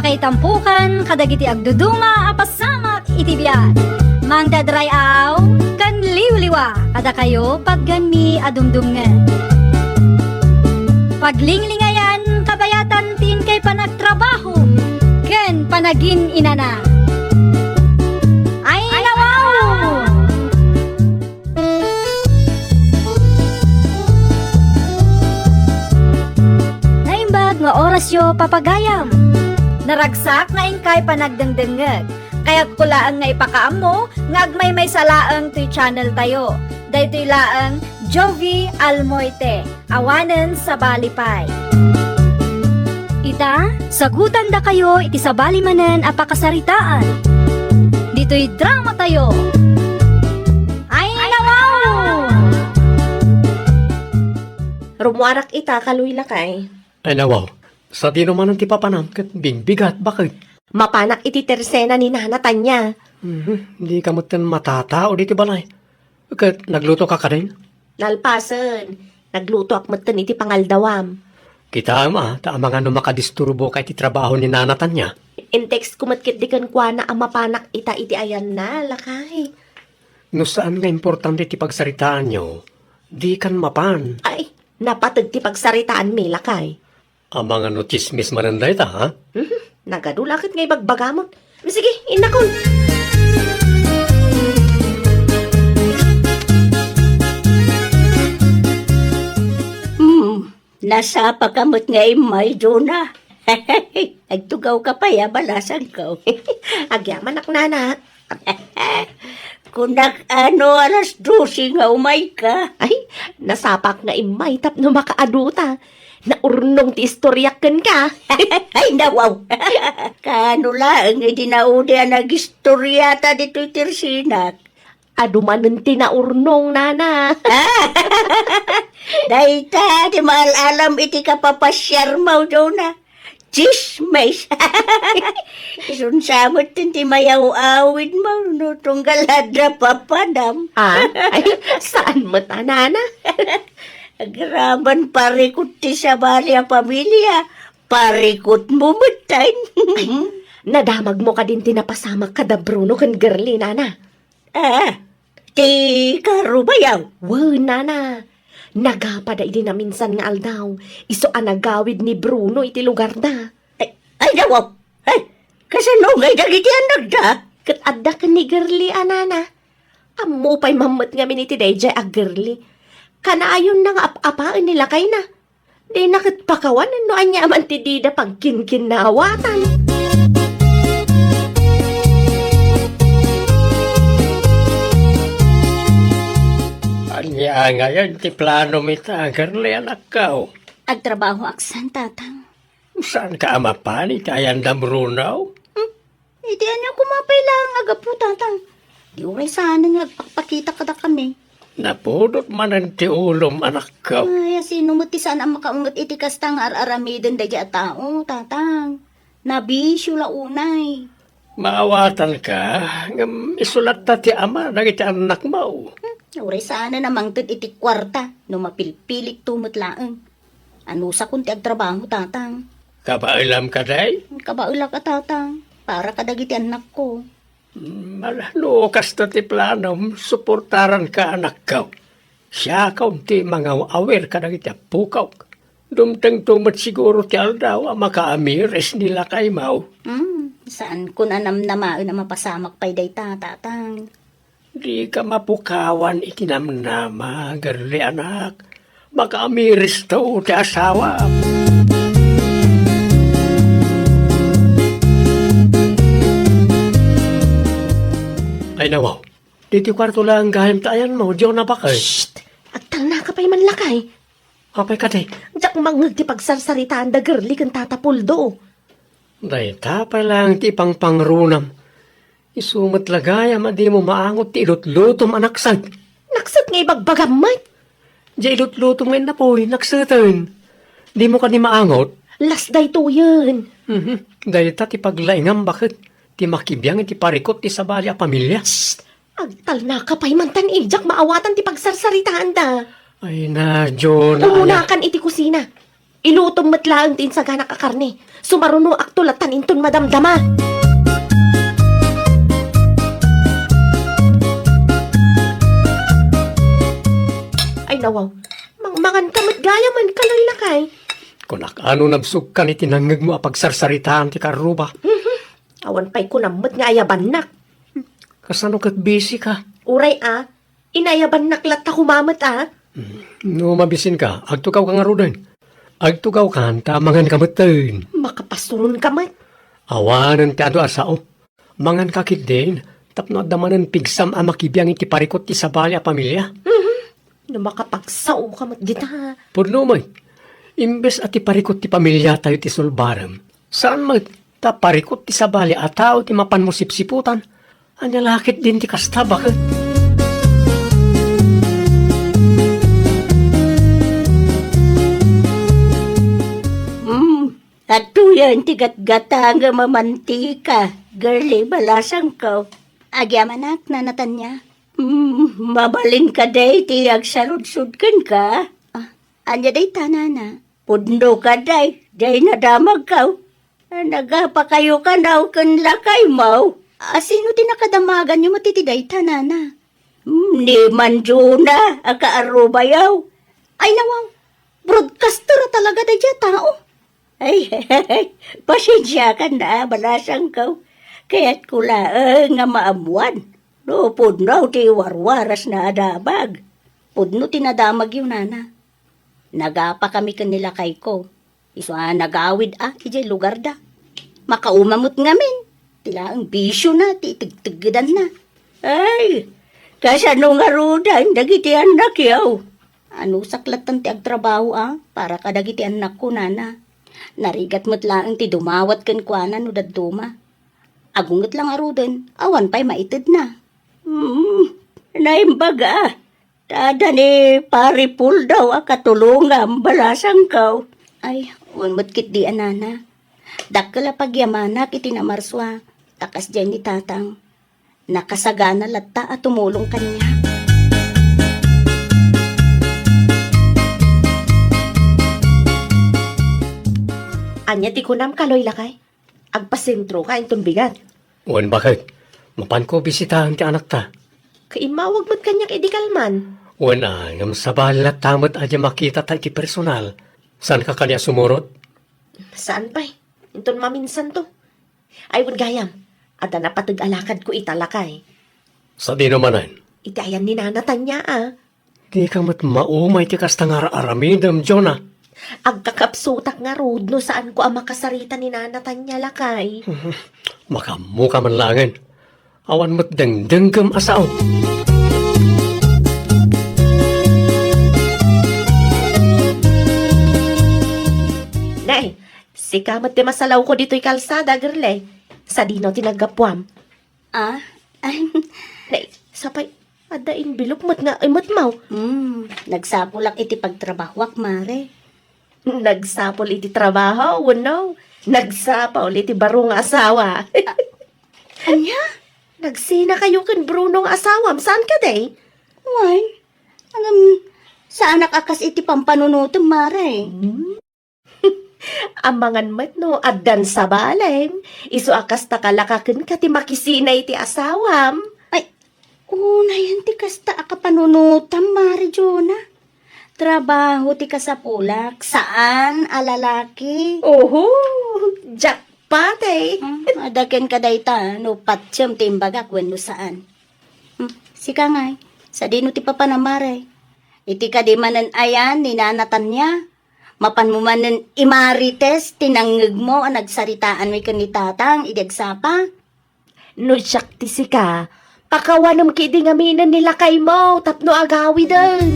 Makaitampukan, kadagiti agduduma, apasamak itibiyat. Mangdadrayaw, kan liwliwa, kada kayo pagganmi adumdumngan. Paglinglingayan, kabayatan tin kay panagtrabaho, ken panagin inana. Ay nawaw! Naimbag nga oras yo papagayam. Naragsak nga ingkay panagdengdengeg. Kaya't kulaan nga ipakaam mo, ngagmay may salaang to'y channel tayo. Dahito'y laang Jovi Almoite, awanen sa Balipay. Ita, sagutan da kayo iti sa balimanen apakasaritaan. Dito'y drama tayo. Ay nawaw! Rumuarak ita kaluy lakay. Ay nawaw, sa di naman ang tipapanam, kat bingbigat, bakit? Mapanak iti tersena ni nanatan niya. Hindi ka mo't matatao dito balay. Kat nagluto ka rin? Nalpasan, nagluto ak matan iti pangaldawam. Kita ta mga makadisturbo ka iti trabaho ni nanatan niya. In text kumatkit di kan kwa na ang mapanak ita iti ayan na lakay. No saan nga importante iti pagsaritaan nyo, di kan mapan. Ay, napatag ti pagsaritaan mi lakay. Ang mga chismis maranday ta, ha? Nagadulakit nga ibagbagamot. Sige, inakon. Nasa pakamot nga imay, Jonah. Agtugaw ka pa ya, balasan ka. Agyaman ak nana. Kunak alas 12 nga umay ka. Ay, nasapak nga imay tap no makaaduta. Naurnong ti istoryakan ka. Ay, nawaw. Kano lang, hindi na udi ang nag-istoryata dito'y tirsinak. Adumanan ti naurnong nana. Dahita, di alam iti kapapasyar mo, Jonah. Chismes. Isunsamot din ti mayaw-awid mo, no, tunggaladra papadam. Ah, ay, saan mo ta nana? Agraban parikot ti sa bali ang pamilya. Parikot mo matay. Nadamag mo ka din tinapasamak kada Bruno kan girly nana. Ti karubayaw. Wow, nana. Nagapada iti na minsan nga aldaw. Iso anagawid ni Bruno iti lugar na. Ay, nawaw. Ay, kasano ngay dagiti anak da? Kat adda ka ni girly anana. Amo pa'y mamot nga miniti dayjay a girly. Kanaayon na nga ap-apaan nila kay na. Di nakatpakawan no anya man ti dida pagkin-kinawatan. Anya ngayon, ti plano mita, garli anak ka. Agtrabaho aksan, tatang. Saan ka amapan, iti ayan damrunaw? Hindi ano kumapay lang, agapu, tatang. Di uray sana nga, pakita kada kami. Napudot man ang ti ulom, anak ka. Ay, sino mo ti sana makaungot iti kastang ar-aramidin da dya tao, tatang. Nabisyo la unay. Maawatan ka, ngam isulat ta ti ama, nagiti anak mo. Uray sana namang tit iti kwarta, no mapilpilik tumot laeng. Ano sa kunti agtrabaho, tatang. Kabailam ka day? Kabaula ka, tatang. Para kadagiti anak ko. Malano, kasta ti plano, suportaran ka anak ka. Siya kaunti mga awer ka nagiti apukaw. Dumtang tumat siguro ti aldaw, makaamires nila kay mau. Saan ko na namnamaan na mapasamak pa'y day tatang. Di ka mapukawan itinamnama, garli anak. Makaamiris to ti asawa. Ay nawaw, diti kwarto lang gahim tayan mo, diyo na ba kay? Shht! Agtal na ka pa'y manlakay. Kapay ka day. Diyak mangag ti pagsarsaritaan da girly kan tatapuldo. Day tapay lang ti pangpangrunam. Isumat lagaya, di mo maangot ti ilutlutom anaksad. Naksat nga ibagbagamay. Di ilutlutom ngayon na po, naksatan. Di mo ka ni maangot. Last day to yun. Day ta ti paglaingam bakit? Ti makibiyang ti parikot ti sabali a pamilya. Shht! Agtal na ka pa'y mantan ijak maawatan ti pagsarsaritaan da. Ay na, John. Umunakan iti kusina. Ilutom matlaang tin sa ganak a karne. Sumaruno aktulatan inton madamdama. Ay nawaw, mangmangan kamot gaya man kalay-lakay. Kunak ano nabsug ka ni tinangag mo apagsarsaritaan ti karuba. Awan pa'y kunamot nga ayaban nak. Kasano kat busy ka? Uray inayaban naklat ta kumamat No mabisin ka, agtugaw ka nga rudan. Agtugaw ka, tamangan kamutin. Makapasurun kamat. Awanan ti ado asao. Mangan kakit din, tapno damanan pigsam a makibiyang iti parikot ti sabali a pamilya. Na makapagsao kamat dita. Pudno may, imbes at iparikot ti pamilya tayo ti sulbaram. Saan may taparikot ti sabali at tao ti mapan mo sipsiputan? Anyalakit din ti kastabak. Katuyan ti gatgata nga mamantika. Girly, balasang ka. Agyamanak na natan niya. Mabalin ka day, ti agsaludsud ka. Anya day tanana. Pudno ka day, day nadamag ka. Nagapa kayo ka daw kan lakay mo. Sino ti nakadamagan niyo matitiday tanana? Ni Manjuna, akaarubayaw. Ay nawaw, broadcaster talaga day dya tao. Ay, pasensya ka na, balasang ka. Kaya't kula nga maamuan. No, pudno ti warwaras na adabag. Pudno tinadamag yun, nana. Nagapa kami kanila kay ko. Iso nagawid ijay lugar da. Makaumamot ngamin. Tila ang bisyo na, titigtigidan na. Ay, kasano nga rudan, dagiti anak yaw. Ano saklatan ti agtrabaho para kadagiti anak ko, nana. Narigat mo't lang ti dumawat kan kuana no daduma. Agungot lang arudan, awan pa'y maitid na. Naimbaga, tada ni paripul daw akatulungam balasang kaw. Ay, unmat kit di anana. Dakala pagyamana kiti namarswa, takas dyan ni tatang. Nakasagana latta at tumulong kanya. Anya ti kunam kaloy lakay. Agpasentro ka inton bigat. Wan bakit? Mapan ko bisitahan ti anak ta. Kaimawag mo't kanyak idikalman. Wan ngam sabali at tamot adya makita tayo ti personal. Saan ka kanya sumurot? Saan pa'y? Inton maminsan to. Ay, wad gayam. Ada na patag-alakad ko italakay. Sa di namanan. Itayan ni nanatan niya Di ka mat maumay ti kastang aramidam, Jonah. Agkakapsutak nga road no saan ko ang makasarita ni nanatan niya lakay. Makamuka man langan. Awan mo't dengdenggam asaw. Nay, si kamat di masalaw ko dito'y kalsada, girle. Sa dino tinagapwam. Ay, Nay, sapay, adain bilog mat nga imot maw. nagsapulak iti pagtrabahwak, mare. Nagsapol iti trabaho, no? Nagsapol iti barong asawa. Anya? Nagsina kayo kan Brunong asawam. Saan ka day? Why? Sa anak akas iti pampanunutom, mare. Amangan mat no, addan sa baleng. Isu akas takalakakin ka ti makisina iti asawam. Una yan ti kasta akapanunutam, mare Jonah. Trabaho ti kasapulak. Saan, alalaki? Oho, jackpot eh. Adaken ka dayta, no patsyam ti imbagak wenno saan. Sika ngay, sa dino ti papanamare. Iti ka di manan ayan, ninanatan niya. Mapan mo manan imarites, tinangag mo, nagsaritaan mo ikan ni tatang, idagsapa. No siyak ti sika, pakawanam kidi ngaminan nila kay mo, tapno agawi din.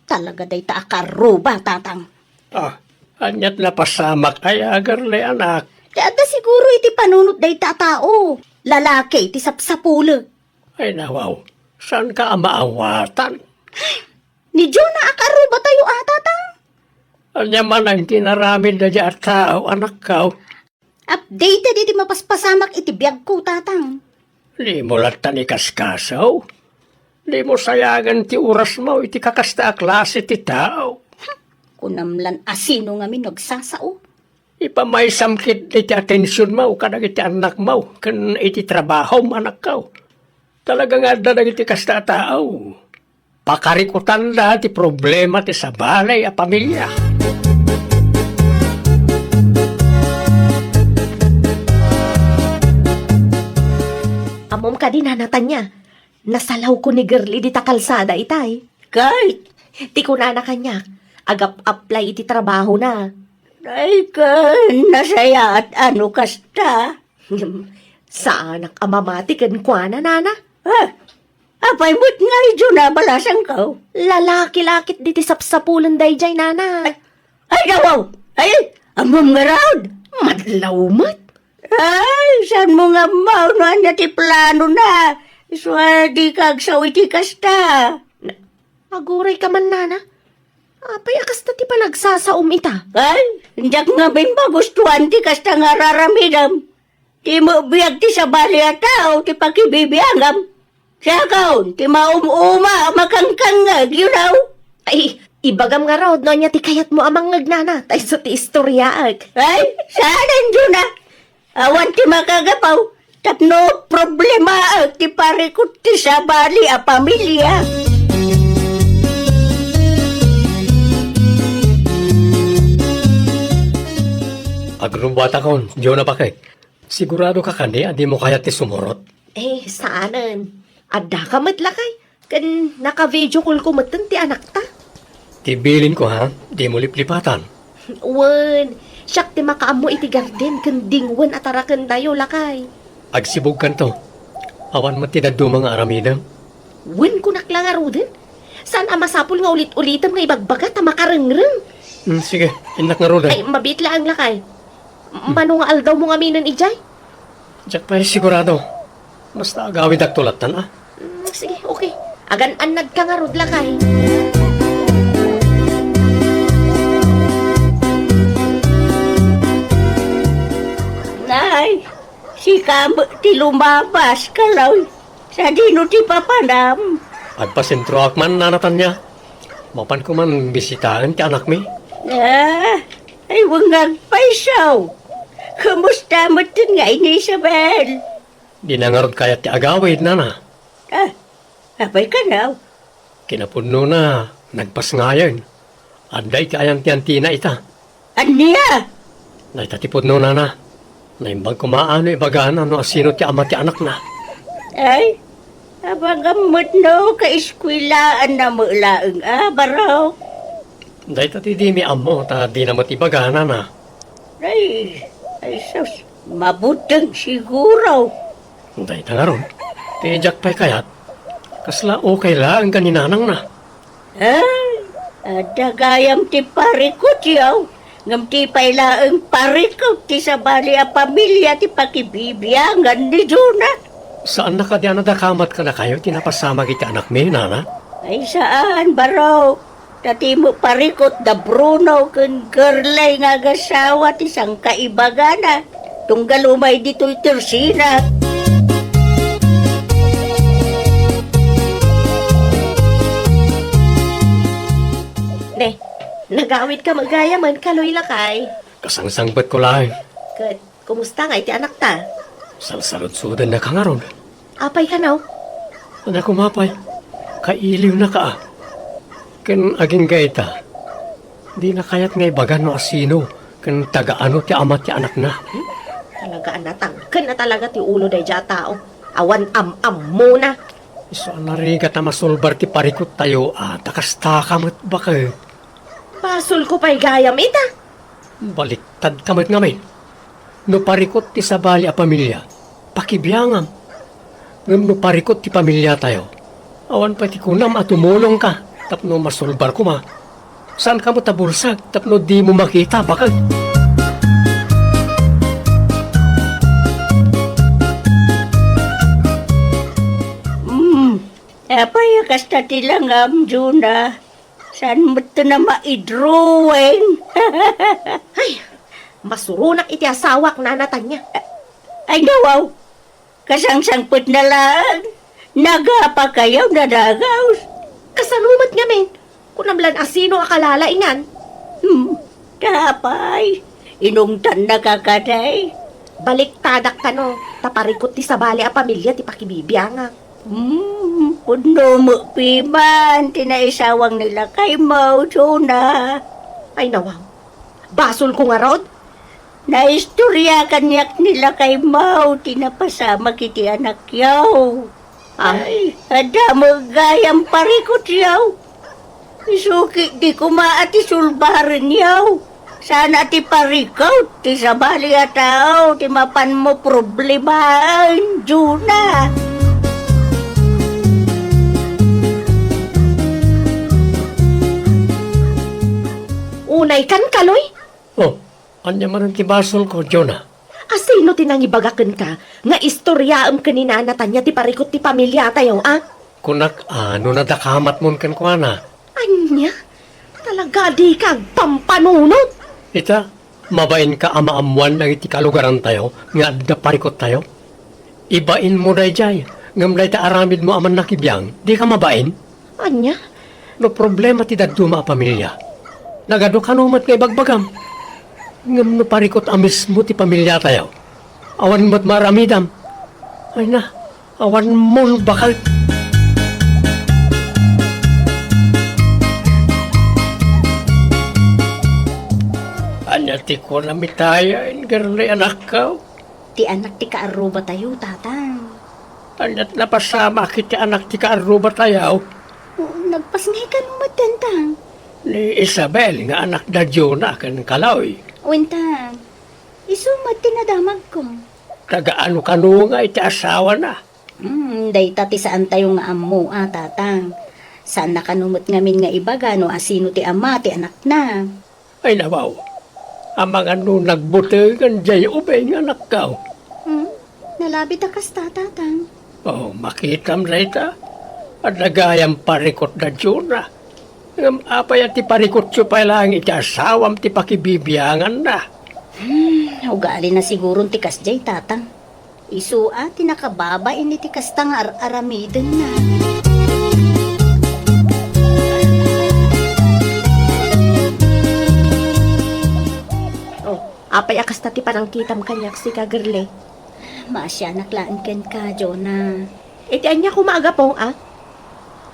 Talaga dayta akaruba, tatang. Anyat na pasamak ay agarle anak. Dada siguro iti panunot dayta tao. Lalaki, iti sapsapulo. Ay nawaw, saan ka maawatan? Ni Jonah akaruba tayo tatang. Anya man ang tinaramin na dya at tao, anak ka. Updated iti mapaspasamak iti biyag ko, tatang. Di mo latan ikaskasaw. Di mo sayagan ti oras mo, iti kakasta a klase ti tao. Kunamlan asino nga nagsasao. Ipamay samkit iti atensyon mo, kadag iti anak mo, kan iti trabaho manak ka. Talaga nga dadag iti kasta a tao. Pakarikutan da ti problema ti sa balay a pamilya. Amom ka din nanatan niya. Nasalaw ko ni girly di ta kalsada itay. Kahit, Ti ko na kanya. Agap-apply iti trabaho na. ay ka, nasaya at ano kasta. Sa anak amamati kan kwa na nana. Ha? Apay mo't nga idyo na balasang ka. Lalaki-lakit di ti sapsapulan day jay nana. Ay, dawaw! Ay, amom nga raod. Madlaw mat. Ay, saan mo nga mauno anya ti plano na? Swadi kag sa iti kasta. Aguray ka man nana. Apay akas na ti pa nagsasaum ita. Ay, hindi nga bin magustuhan ti kasta nga raramidam. Ti mo biyag ti sa bali at tao, ti pakibibiyangam. Siya kaon, ti maumuma, makangkangag, you know? Ay, ibagam nga raw, no niya ti kayat mo amang ngagnana, tay so ti istoryaag. Ay, saan dyan na? Awan ti makagapaw, tapno problema ti parikot ti sa bali a pamilya. Agrumbata kon, diyo na bakit? Sigurado ka kani, adi mo kaya ti sumurot? Eh, saanan? Adda ka matlakay. Kan naka-video call ko matan ti anak ta. Tibilin ko ha, di mo liplipatan. Wan, siyak ti makaamo iti garden kan dingwan at arakan tayo lakay. Agsibog kan to. Awan mo tinaddo mga aramidam. Wan ko naklangaro din. Saan amasapol nga ulit-ulitan nga ibagbaga ta makarengreng. Sige, inak nga roda. Ay, mabitla ang lakay. Mano nga aldaw mo nga minan ijay? Diyak pa sigurado. Basta agawid ak tulatan ah. Sige, okay. Agan-anad ka nga rod lakay. Nay, si Kamo ti lumabas kalaw. Sa dino ti papanam. Agpasentro akman nanatan niya. Mapan ko man bisitahan ti anak mi. Ay wangag paisaw. Kamusta mo tin nga ini Isabel? Di nangarod kaya ti agawid nana. Apay ka na. Kinapuno na, nagpas ngayon. Aday ti ayang ti antina ita. Aniya? Naitatipod no nana. Naimbang kumaano ibagana no asino ti ama ti anak na. Ay, abang gamot no, ka-eskwilaan na mo laang baraw. Day tati di mi amo, ta di na matibagana na. Ay, sus, mabutang siguro. Day tangaron, tijak pa'y kayat. Kasla okay lang ganinanang na. Ay, adagayam ti parikot yaw. Ngam ti pailaang parikot ti sa bali a pamilya ti pakibibiyangan ni Juna. Saan na ka di nadakamat ka na kayo, tinapasama kita anak mi, nana? Ay, saan, baraw? Dati mo parikot da Bruno kung girlay nga gasawa ti sang kaibagana. Tunggal umay dito'y tersina. Ne, nagawid ka magayaman kaloy lakay. Kasangsangbat ko lang. Kat, kumusta nga iti anak ta? Salsalod-sudan na ka nga ron. Apay ka naw? Anak kumapay, kailiw na ka ah. Kan aging gaita, di na kayat nga ibagan no asino, kan tagaano ti ama ti anak na. Talaga natangkan na talaga ti ulo day dya tao. Awan am mo na. So narigat na masulbar ti parikot tayo, takas takamat baka. Pasol ko pa'y gayam ita. Baliktad kamat ngamin. No parikot ti sabali a pamilya, pakibiyangam. Ngam no parikot ti pamilya tayo, awan pa ti kunam at tumulong ka, tapno masulbar ko ma. Saan ka mo tabursag, tapno di mo makita, baka. Apay kasta tilangam, Juna. Saan mo ito na maidrawing? Ay, masurunak iti asawak na natanya. Ay, nawaw. Kasangsangpot na lang. Nagapa kayo nadagaw. Kasalumat nga men. Kung namlan asino akalalaingan. Tapay, inungtan na kakaday. Baliktadak tano. Taparikot ti sabali a pamilya ti pakibibiyanga. Puno mo piman, tinaisawang nila kay Mau, Jonah. Ay nawaw. Basol ko nga rod. Naistorya kanyak nila kay Mau, tinapasama kiti anak yaw. Ay, ada mo gayang parikot yaw. Isuki di kumaati sulbarin yaw. Sana ti parikot, ti sabali a tao, ti mapan mo problemahan, Jonah. Unay kan kaloy. Oh, anya man ang tibasol ko, Jonah. Asino tinangibagakan ka nga istoryaam kanina natanya ti parikot ti pamilya tayo, ah? Kunak, ano na dakamat mon kan ko, ana? Anya? Talaga di kag pampanunod. Ita, mabain ka amaamuan ng iti kalugaran tayo, nga adda parikot tayo. Ibain mo day jay, ngam day ta aramid mo aman nakibiyang, di ka mabain? Anya? No problema ti daduma a pamilya. Nagado kanumat kay bagbagam. Ngam no parikot amis mo ti pamilya tayo. Awan mo't maramidam. Ay na, awan mo bakal. Anya ti ko na mitayain, garli anak ka. Ti anak ti kaaruba tayo, tatang. Anya't napasama kiti anak ti kaaruba tayo. Nagpasngay ka naman, tantang. Ni Isabel nga anak da Jonah kan kalawi. Wintang, isumat tinadamag ko. Tagaano kanu nga iti asawa na. Day tati saan tayo nga amo, tatang. Saan nakanumot ngamin nga ibaga, no asino ti ama, ti anak na. Ay nabaw. Ang mga nung nagbutigan jay ubay nga anak ka. Nalabi ta kas tatang. Oh, makitam na ita. At nagayang parikot na Jonah. Ngam apay at ti parikot siya pa lang iti asawam ti pakibibiyangan na. Ugali na siguro ti kas jay, tatang. Isua, tinakababa ini ti kas tang aramiden na. Oh, apay akas na ti panangkitam kanyak si kagerle. Masya naklaan ken ka, Jonah. Iti anya kumaga po, ah?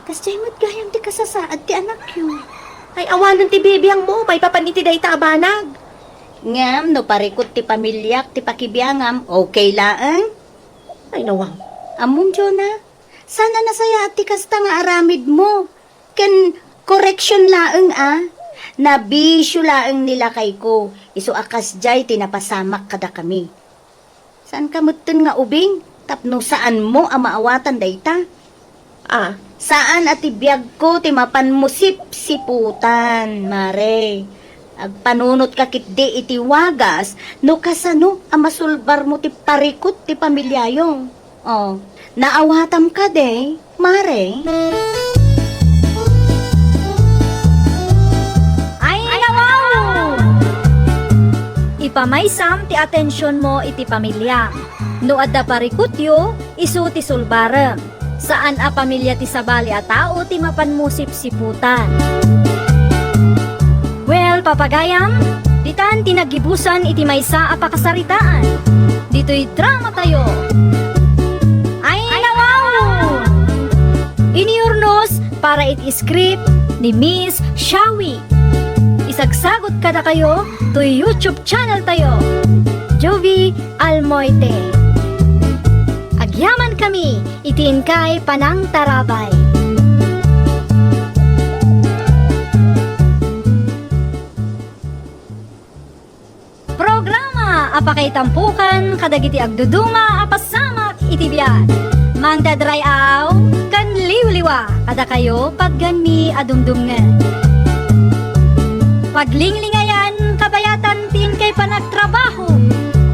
Kas jay mo't gayang ti kasasaad ti anak yun. Ay awanan ti bibiyang mo, may papaniti day ta abanag. Ngam, no parikot ti pamilyak, ti pakibiyangam, okay laang? Ay nawang. Among Jonah, sana nasaya at ti kasta nga aramid mo. Ken correction laang Nabisyo laang nila kay ko. Isu akas jay tinapasamak kada kami. Saan ka mutun nga ubing? Tapno saan mo amaawatan dayta? Ah, Saan at ibiyag ko ti mapan mo sip-siputan, mare. Agpanunot ka kitdi iti wagas, no kasano amasulbar mo ti parikot ti pamilyayong. Oh, naawatam ka de, mare. Ay nawaw! Ipamaysam ti atensyon mo iti pamilya. No adda parikutyo, isu ti sulbarem. Saan a pamilya ti sabali a tao ti mapanmusip siputan. Well, papagayam, ditan tinagibusan iti maysa a pakasaritaan. Dito'y drama tayo. Ay nawaw! Iniurnos para iti script ni Miss Shawi. Isagsagot kada kayo to YouTube channel tayo. Jovi Almoite. Agyaman kami, itiin kay Panang Tarabay. Programa apakay tampukan kadagiti agduduma apasamak iti biyan. Mangdadray aw kan liwliwa kada kayo pagganmi adumdumngan. Paglinglingayan kabayatan tin kay panagtrabaho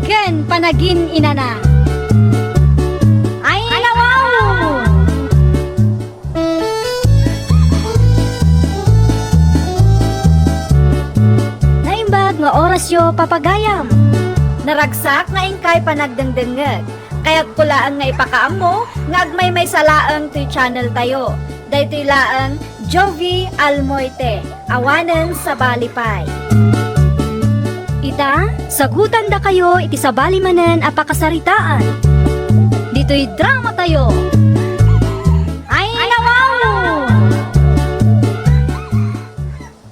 ken panagin inana. Ay nawaw! Naimbag nga orasyo papagayam. Naragsak nga ingkay panagdengdengeg. Kaya't kulaan nga ipakaamo nga agmay may salaang to'y channel tayo. Daytoy laang Jovi Almoite, awanen sa Balipay. Ita, sagutan da kayo iti sa balimanen apakasaritaan. Dito'y drama tayo. Ay, nawaw!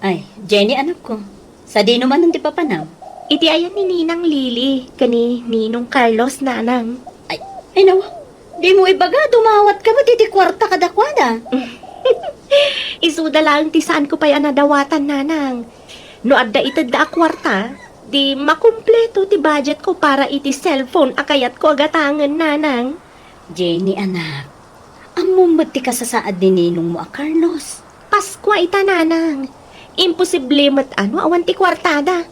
Ay, Jenny anak ko. Sa di naman ang di papanaw. Iti ayan ni Ninang Lily, kani Ninong Carlos nanang. Ay nawa, di mo ibaga, dumawat ka ba titi kwarta kadakwada? Isuda lang ti saan ko pa'y anadawatan nanang. No adda itad da akwarta, di makumpleto ti budget ko para iti cellphone akayat ko agatangan nanang. Jenny anak, amumot ti ka sa saad ni Ninong mo Carlos. Paskwa ita nanang. Imposible mat ano awan ti kwartada.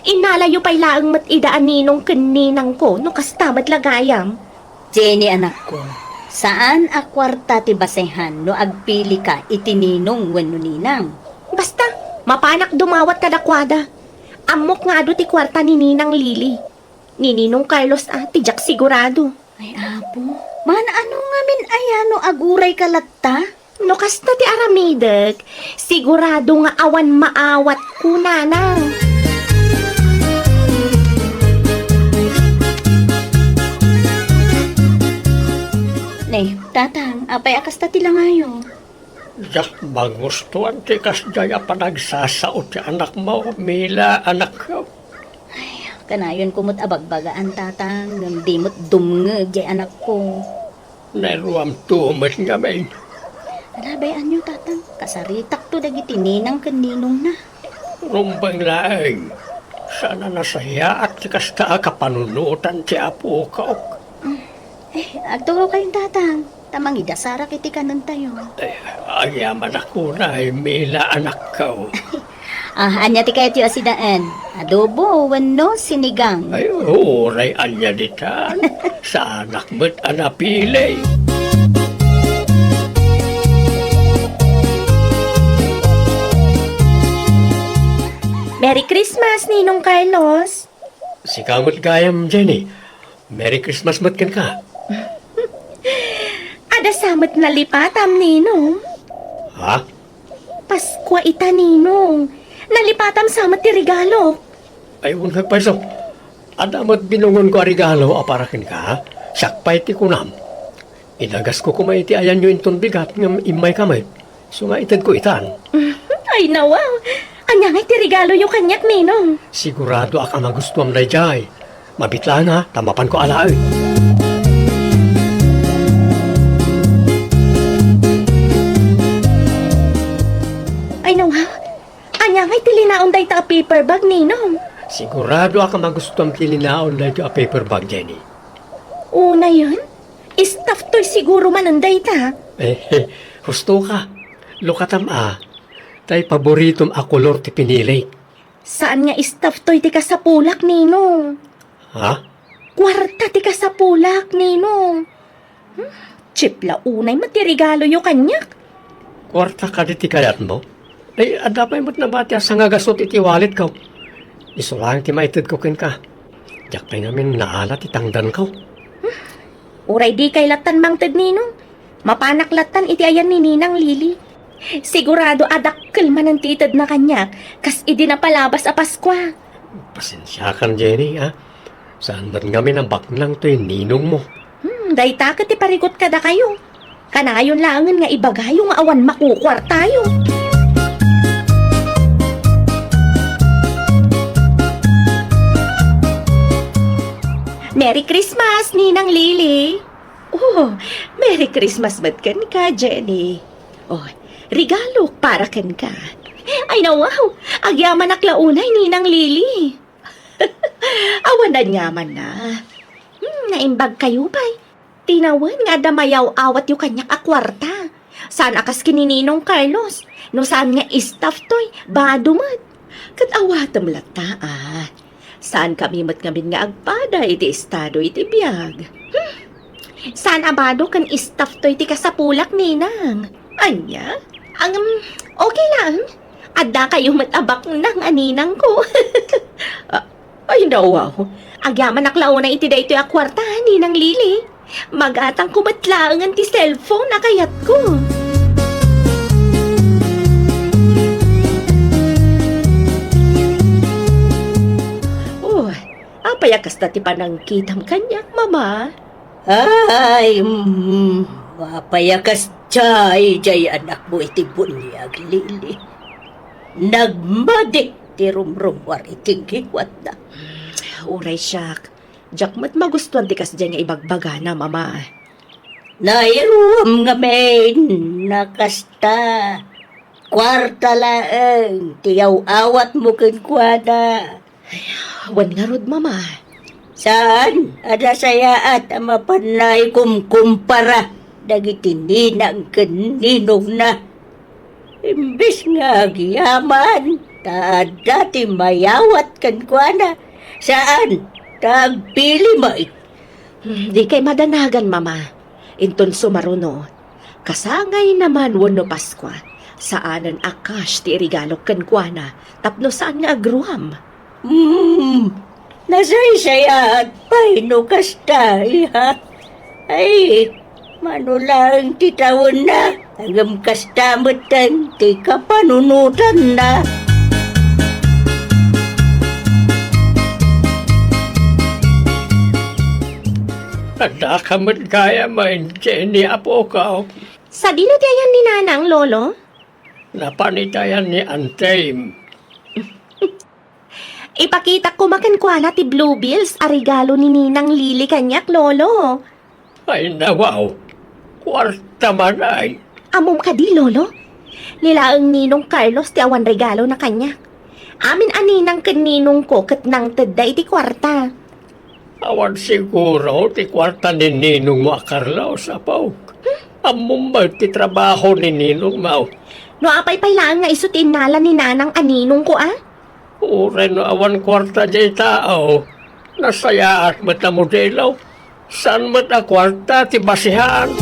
Inalayo pa'y laang mat idaan Ninong kaninang ko no kastamat lagayam. Jenny anak ko, saan a kwarta ti basehan no agpili ka iti Ninong wenno ninang? Basta, mapanak dumawat kadakwada. Amok nga ado ti kwarta ni Ninang Lily. Ni Ninong Carlos tijak sigurado. Ay apo, man ano nga min ayano aguray kalatta? No kasta ti aramidek, sigurado nga awan maawat ko nanang. Ne, tatang, apay akas tati lang ayo. Jak magustuhan ti kasdaya panagsasaot ti anak mo, Mila, anak ko. Kanayon kumot abagbagaan tatang, ngam di mo't dumngeg jay anak ko. Naruam tumit nga may. Alabayan niyo tatang, kasaritak to dagiti ninang kaninong na. Rumbang laeng. Sana nasaya at ti kasta kapanunutan ti apo ko. Agtugaw kayong tatang, tamang idasara kiti kanon tayo. Ayaman ako na, Mila, anak ko. Anya ti kayo ti asidaan, adobo, wano, sinigang. Ay, oray anya ditan. Sa anak mo't anapili. Merry Christmas, Ninong Carlos. Si kamot gayam, Jenny. Merry Christmas mo't kan ka. Ada samat na lipatam, Ninong. Ha? Paskwa ita, Ninong. Nalipatam samat ti regalo. Ay, unang paso. Adamat binungon ko a regalo aparakin ka. Sakpay ti kunam. Inagas ko kumay ti ayan nyo inton bigat ng imay kamay. So nga itad ko itan. Ay, nawaw. Anya nga ti regalo yung kanyak, Ninong. Sigurado aka magustuhan na jay. Mabitla na, tamapan ko alaay. Ay, nawaw. Anya nga ti linaon day ta paper bag, Ninong. Sigurado aka magustuhan tilinaon na a paper bag, Jenny. Una yun? Staff to'y siguro mananday ta. Husto ka. Lukatam tay paboritom a kolor ti pinili. Saan nga staff to'y ti kasapulak, Ninong? Ha? Kwarta ti kasapulak, Ninong. Chipla unay matirigalo yung kanyak. Kwarta ka di ti kayat mo? Ay, adapay mo't nabati sa nga gasot iti wallet ko. Isulang ti maitid ko kin ka. Diyak pa'y namin naalat itangdan ko. Uray di kay latan mangtad, Ninong. Mapanak latan iti ayan ni Ninang Lily. Sigurado adakkel man ang titad na kanyak, kas idi na palabas a Paskwa. Pasensya kan, Jenny, ha? Saan ba't kami ng baklang to yung ninong mo? Dayta ka ti parigot kada kayo. Kanayon langan nga ibagayo nga awan makukwar tayo. Merry Christmas, Ninang Lily! Oh, Merry Christmas ba't kan ka, Jenny? Oh, regalo para kan ka. Ay, nawaw! Agyaman aklaunay, Ninang Lily! Awan na nyaman na. Naimbag kayo pa'y. Tinawan nga damayaw awat yung kanyak akwarta. Saan akas kinininong Carlos? No saan nga istaff to'y badumat. Kat awatam lata Saan kami mat ngamin nga agpada iti estado iti biyag. Saan abado kan istaff to'y ti kasapulak ninang? Anya? Okay lang. Adda kayo matabak ng aninang ko. Ay, nawaw. Agyaman naklaw na iti da ito akwarta ni ng Lili. Magatang kumatlaangan ti cellphone na kayat ko. Oh, apayakas na ti panangkitam kanyak, mama. Ay, mapayakas jay anak mo iti bunyag, Lili. Nagmadik ti rumrumwar iti giwat na. Uray siyak. Jack, mat magustuhan ti kas dyan nga ibagbaga na, mama. Nairuam nga main, nakasta. Kwarta laeng, tiyaw awat mo kenkwana. Wan nga rod, mama. Saan? Ada saya at mapanay kumkumpara. Dagiti ninang kaninong na. Imbis nga agyaman, dati mayawat kenkwana. Saan? Tagpili mo Di kay madanagan, mama. Inton sumaruno. Kasangay naman wano Paskwa. Saanan akash ti regalo kenkwana. Tapno saan nga agruam. Nasaysaya at paino kasta, iha. Ay, manulang titawon na. Agam kasta matan, ti kapanunutan na. Ada kamat kaya main Jenny apo ka. Sa dino ti ayan ni nanang, lolo? Napanitayan ni Antay. Ipakita ko makenkwana ti Blue Bills a regalo ni Ninang Lili kanyak, lolo. Ay nawaw. Kwarta man ay. Amom ka di, lolo? Nilaang ninong Carlos ti awan regalo na kanyak. Amin aninang kaninong ko kat nang tedda iti kwarta. Awan siguro ti kwarta ni Ninong mo Carlos apaw. Among ba ti trabaho ni Ninong mo? No apay-pay lang nga isutin nala ni nanang aninong ko, ah? Ure no awan kwarta di tao. Nasaya at mata modelo. San mata kwarta ti basihan?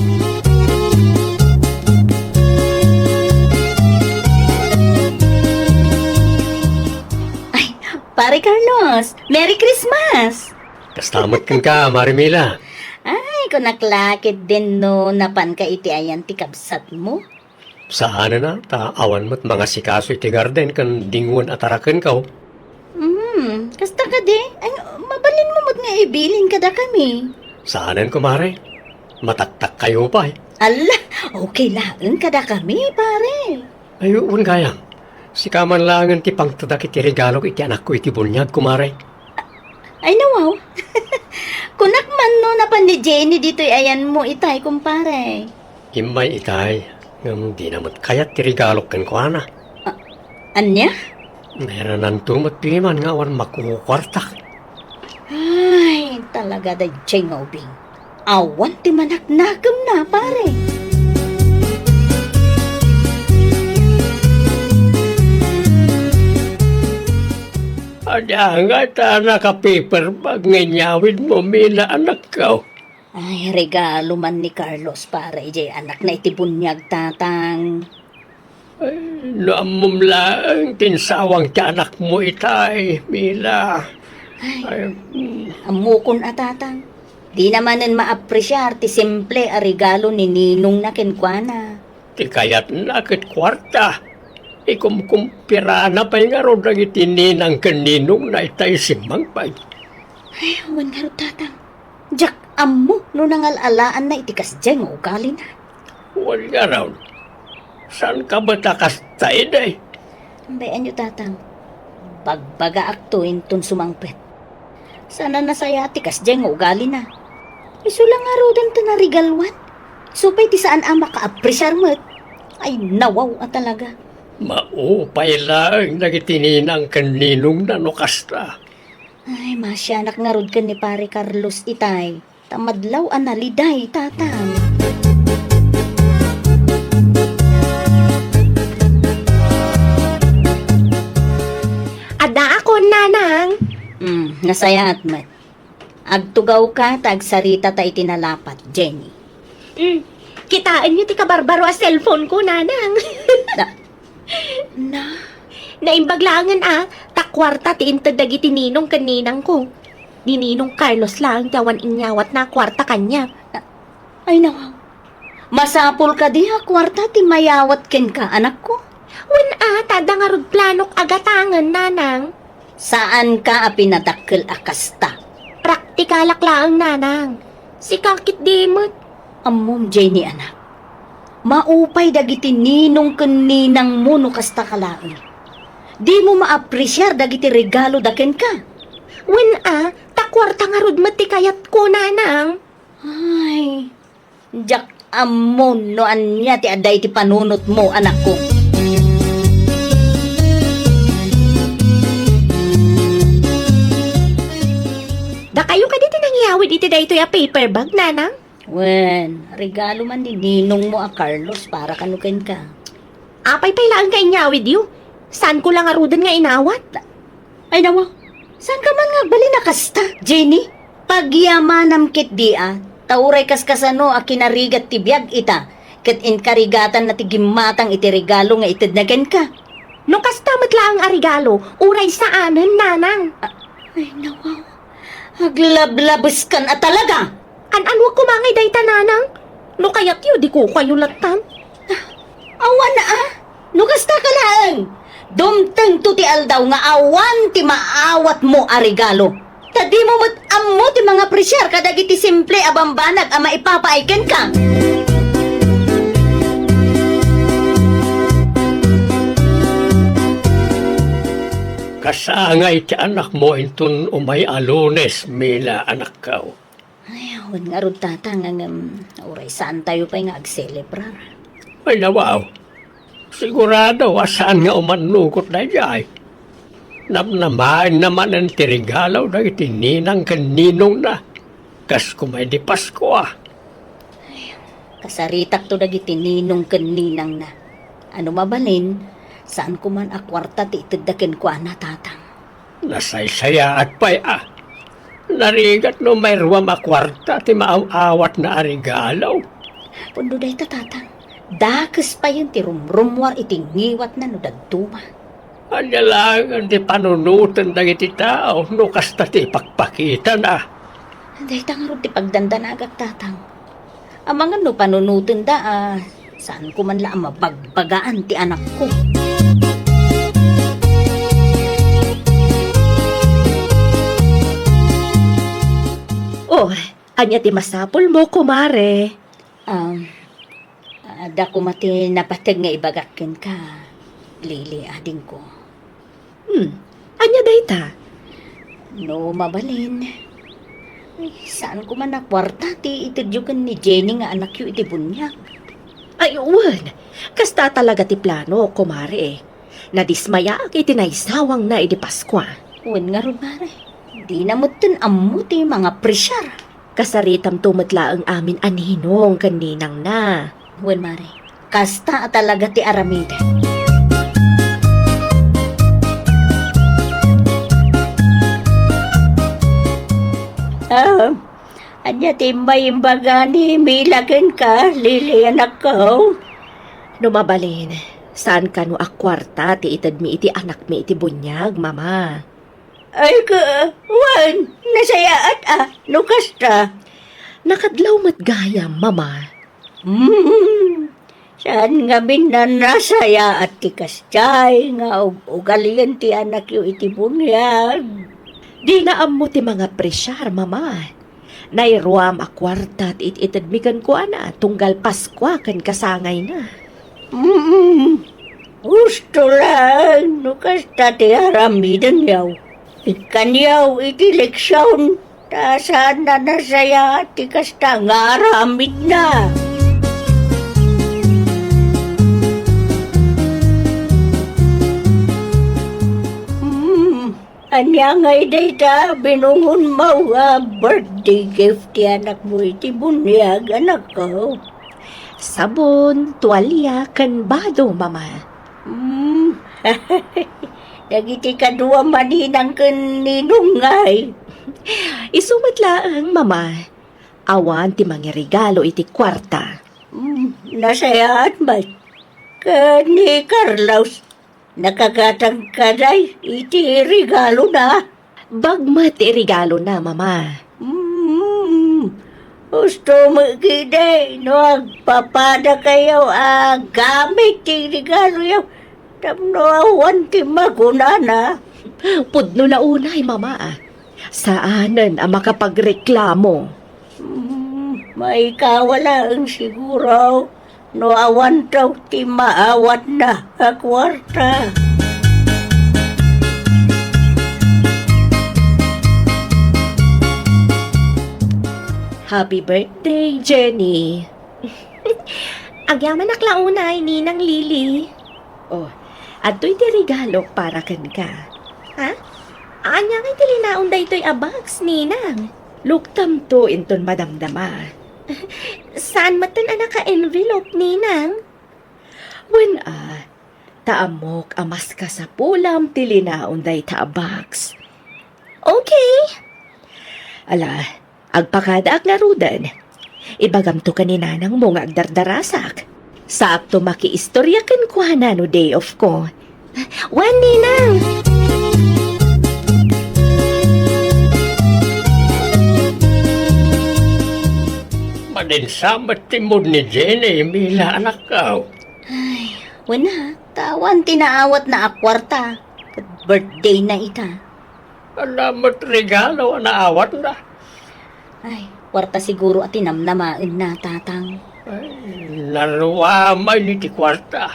Pare Carlos, Merry Christmas! Kastamat kan ka, Marimila. Ay, kung naklakit din no, napan ka iti ayan ti kabsat mo. Saan na ta awan mo't mga sikaso iti garden kan dingon at arakan ka. Kasta ka di? Ay, mabalin mo mo't nga ibilin ka da kami. Saanan ko, Mare? Mataktak kayo pa eh. Ala, okay lang ka da kami, pare. Ayun kayang. Si kaman langan ti pangtadak iti regalo iti anak ko iti bunyag, kumare. Ay, nawaw. Kunak man no, napan ni Jenny dito'y ayan mo itay, kumpare. Imay itay, ngam di namat kayat ti regalo kan ko ana. Anya? Meron ang tumat piman nga awan makukwartak. Ay, talaga da jengobing. Awan ti manaknakam na, pare. Ada nga ta naka-paper bag nganyawin mo mila anak ko. Ay, regalo man ni Carlos, pare. Jay, anak na iti bunyag, tatang. No amom lang tinsawang ti anak mo itay, mila. Ay, Amukon atatang. Di namanan maapresyar ti simple a regalo ni Ninong na kenkwana. ti kayat nakit kwarta. Ikumkumpira na pa nga ro dagiti ninang kaninong na itay simang pay. Ay, awan nga ro, tatang. Jack, ammo, no nangalalaan na itikas dyan, ugali na. Huwag nga raw. Saan ka ba takas tayo day? Bayan nyo, tatang. Bagbaga aktuin ton sumangpet. Sana nasaya tikas dyan, ugali na. Iso lang nga ro dan tanarigalwan. Supay ti saan ang makaapresyar mo't. Ay, nawaw talaga. Maupay lang nagitininang kaninong nanukasta. Ay, masyanak nga rod ka ni pare Carlos itay. Tamadlaw analiday, tatang. Ada ako, nanang. Nasaya at mat. Agtugaw ka, tagsarita ta itinalapat, Jenny. Kitaan niyo ti kabarbaro a cellphone ko, nanang. Na, Naimbaglangan takwarta ti intad dagiti ninong kaninang ko. Ni Ninong Carlos lang tawan inyawat na kwarta kanya. Ay nawaw. Masapol ka diha, kwarta ti mayawat ken ka, anak ko. Wen tada nga rod planok agatangan, nanang. Saan ka pinadakkel akasta? Praktikalak lang, nanang. Si kakit dimot. Ammom, Jenny, anak. Maupay dagiti ninong kaninang mo no kasta kalaan. Di mo maapresyar dagiti regalo daken ka. Wen takwarta nga rod mati kayat ko, nanang. Ay, jak ammon no anya ti aday ti panunot mo, anak ko. Da kayo ka dito nangyawid iti da ito ya paper bag, nanang. Wen, regalo man ni ninong mo Carlos para kanuken ka. Apay pailaan ka inyawid yu. Saan ko lang arudan nga inawat? Ay nawa, saan ka man nga bali nakasta, Jenny? Pagyamanam kit dia, tauray kaskasano a kinarigat ti biyag ita, ket inkarigatan na ti gimatang iti regalo nga itidnagan ka. No kastamat lang ang regalo, uray saanan, nanang. Ay nawa, aglablabas kan at talaga. An-anwa kumangay dayta, nanang. No kayat yu, di ko kayo latan. Awan na nukasta ka lang. Dumteng to ti aldaw nga awan ti maawat mo a regalo. Tadi mo ammo ti mga presyar kadagiti simple abambanag a maipapaiken ka. Kasangay ti anak mo intun umay alunes, Mila, anak kao. Ay, awan nga rod tatang oray saan tayo pa'y nga agselebrar. Ay nawaw, sigurado asaan nga umanukot na jay. Namnamain naman ang tirigalaw na itininang kaninong na. Kas kumay di Pasko Kasaritak to dagiti ninong kaninang na. Ano mabalin, saan ko man akwarta ti itadaken ko ana tatang. Nasaysaya at pay Narigat no may ruwam akwarta ti maawawat na arigalaw. Pundo day tatang. Dakas pa yun ti rumrumwar itingiwat na no dagtuma. Anya lang ang di panunutan na iti tao no kasta ti pakpakita na. Day tangarod ti pagdandanagak tatang. Amangan no panunutin saan ko man lang mabagbagaan ti anak ko. Oh, anya ti masapol mo, kumare. Da ko mati napatag nga ibagakin ka, Lili, ading ko. Anya dayta? No, mabalin. Ay, saan ko man nakwarta ti itidyugan ni Jenny nga anak yu iti bunyag. Ay, uwan. Kasta talaga ti plano, kumare. Nadismaya ak iti naisawang na iti Paskwa. Uwan nga ron, mare. Di namutin ammo ti mga presyar. Kasaritam tumatla ang amin aninong kaninang na. Uwan, mare. Kasta talaga ti aramida. Anya timbay imbaga ni milagan ka, Lili, anak ko. Numabalin, saan ka no akwarta ti itad mi iti anak mi iti bunyag, mama? Ay ka, wan, nasayaat nukasta. Nakadlaw matgayam, mama. Saan nga binan nasaya at ti kastay nga ugalian ti anak yu iti bunyag. Di naam mo ti mga presyar, mama. Nairuam akwarta at itidmigan ko ana, tunggal Paskwa kan kasangay na. Gusto lang, nukasta ti aramidan yaw. Kanyaw iti leksyon, tasaan na nasaya at ti kasta nga aramid na. Anya ngay dayta, binungon mo birthday gift ti anak mo iti bunyag, anak ko. Sabon, tuwalya, kanbado, mama. Dagiti kadua maninang kaninungay. Isumatlaang, mama. Awan ti mga regalo iti kwarta. Nasayaan ba? Kani Carlos, Nakagatang ka day, iti regalo na. Bagmati regalo na, mama. Gusto mo giday, no agpapada kayo gamit ti regalo yaw. Tamno awan ti magunana. Pudno na unay, mama. Saanan ang makapagreklamo? May kawala ang siguro. No awan taw ti maawat na akwarta. Happy birthday, Jenny. Agyaman aklaunay, Ninang Lily. Oh, ato'y ti regalo para kan ka. Ha? Anya ngay tilinaon da ito'y abags, Ninang. Luktam to inton madamdama. Saan matan anak ka-envelope, Ninang? When taamok amas ka sa pulam tilinaon da ita abags. Okay. Ala, agpakadaak nga rudan. Ibagam to kanina ng mga agdardarasak. Saakto maki-istorya kan kuhana no day off ko. Wan, Ninang! Madinsamat timod ni Jenny, mila anak ka. Wala, tawan tinaawat na akwarta. Birthday na ita. Alamat regalo, naawat na. Ay, kwarta siguro at tinamnamain na, tatang. Ay, naruamay ni ti kwarta.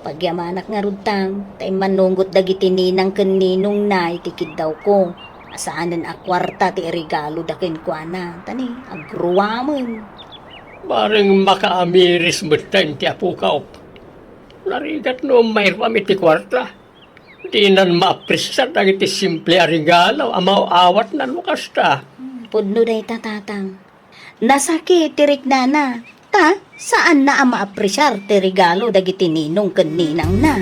Pagyamanak nga rudtang, tay manunggot dagiti ninang kaninong na itikid daw ko. Asaanan a kwarta ti regalo dakin ko ana. Tani, agruwaman. Maring makaamiris mo tayo ti apukaw. Narigat no mayroon ti kwarta. Di nan maapresar na iti simple a regalo, amaw-awat na lukas ta. Pudno day tatang. Nasakit tirik nana. Ta, saan na ang maapresyar ti regalo dagiti ninong kaninang na?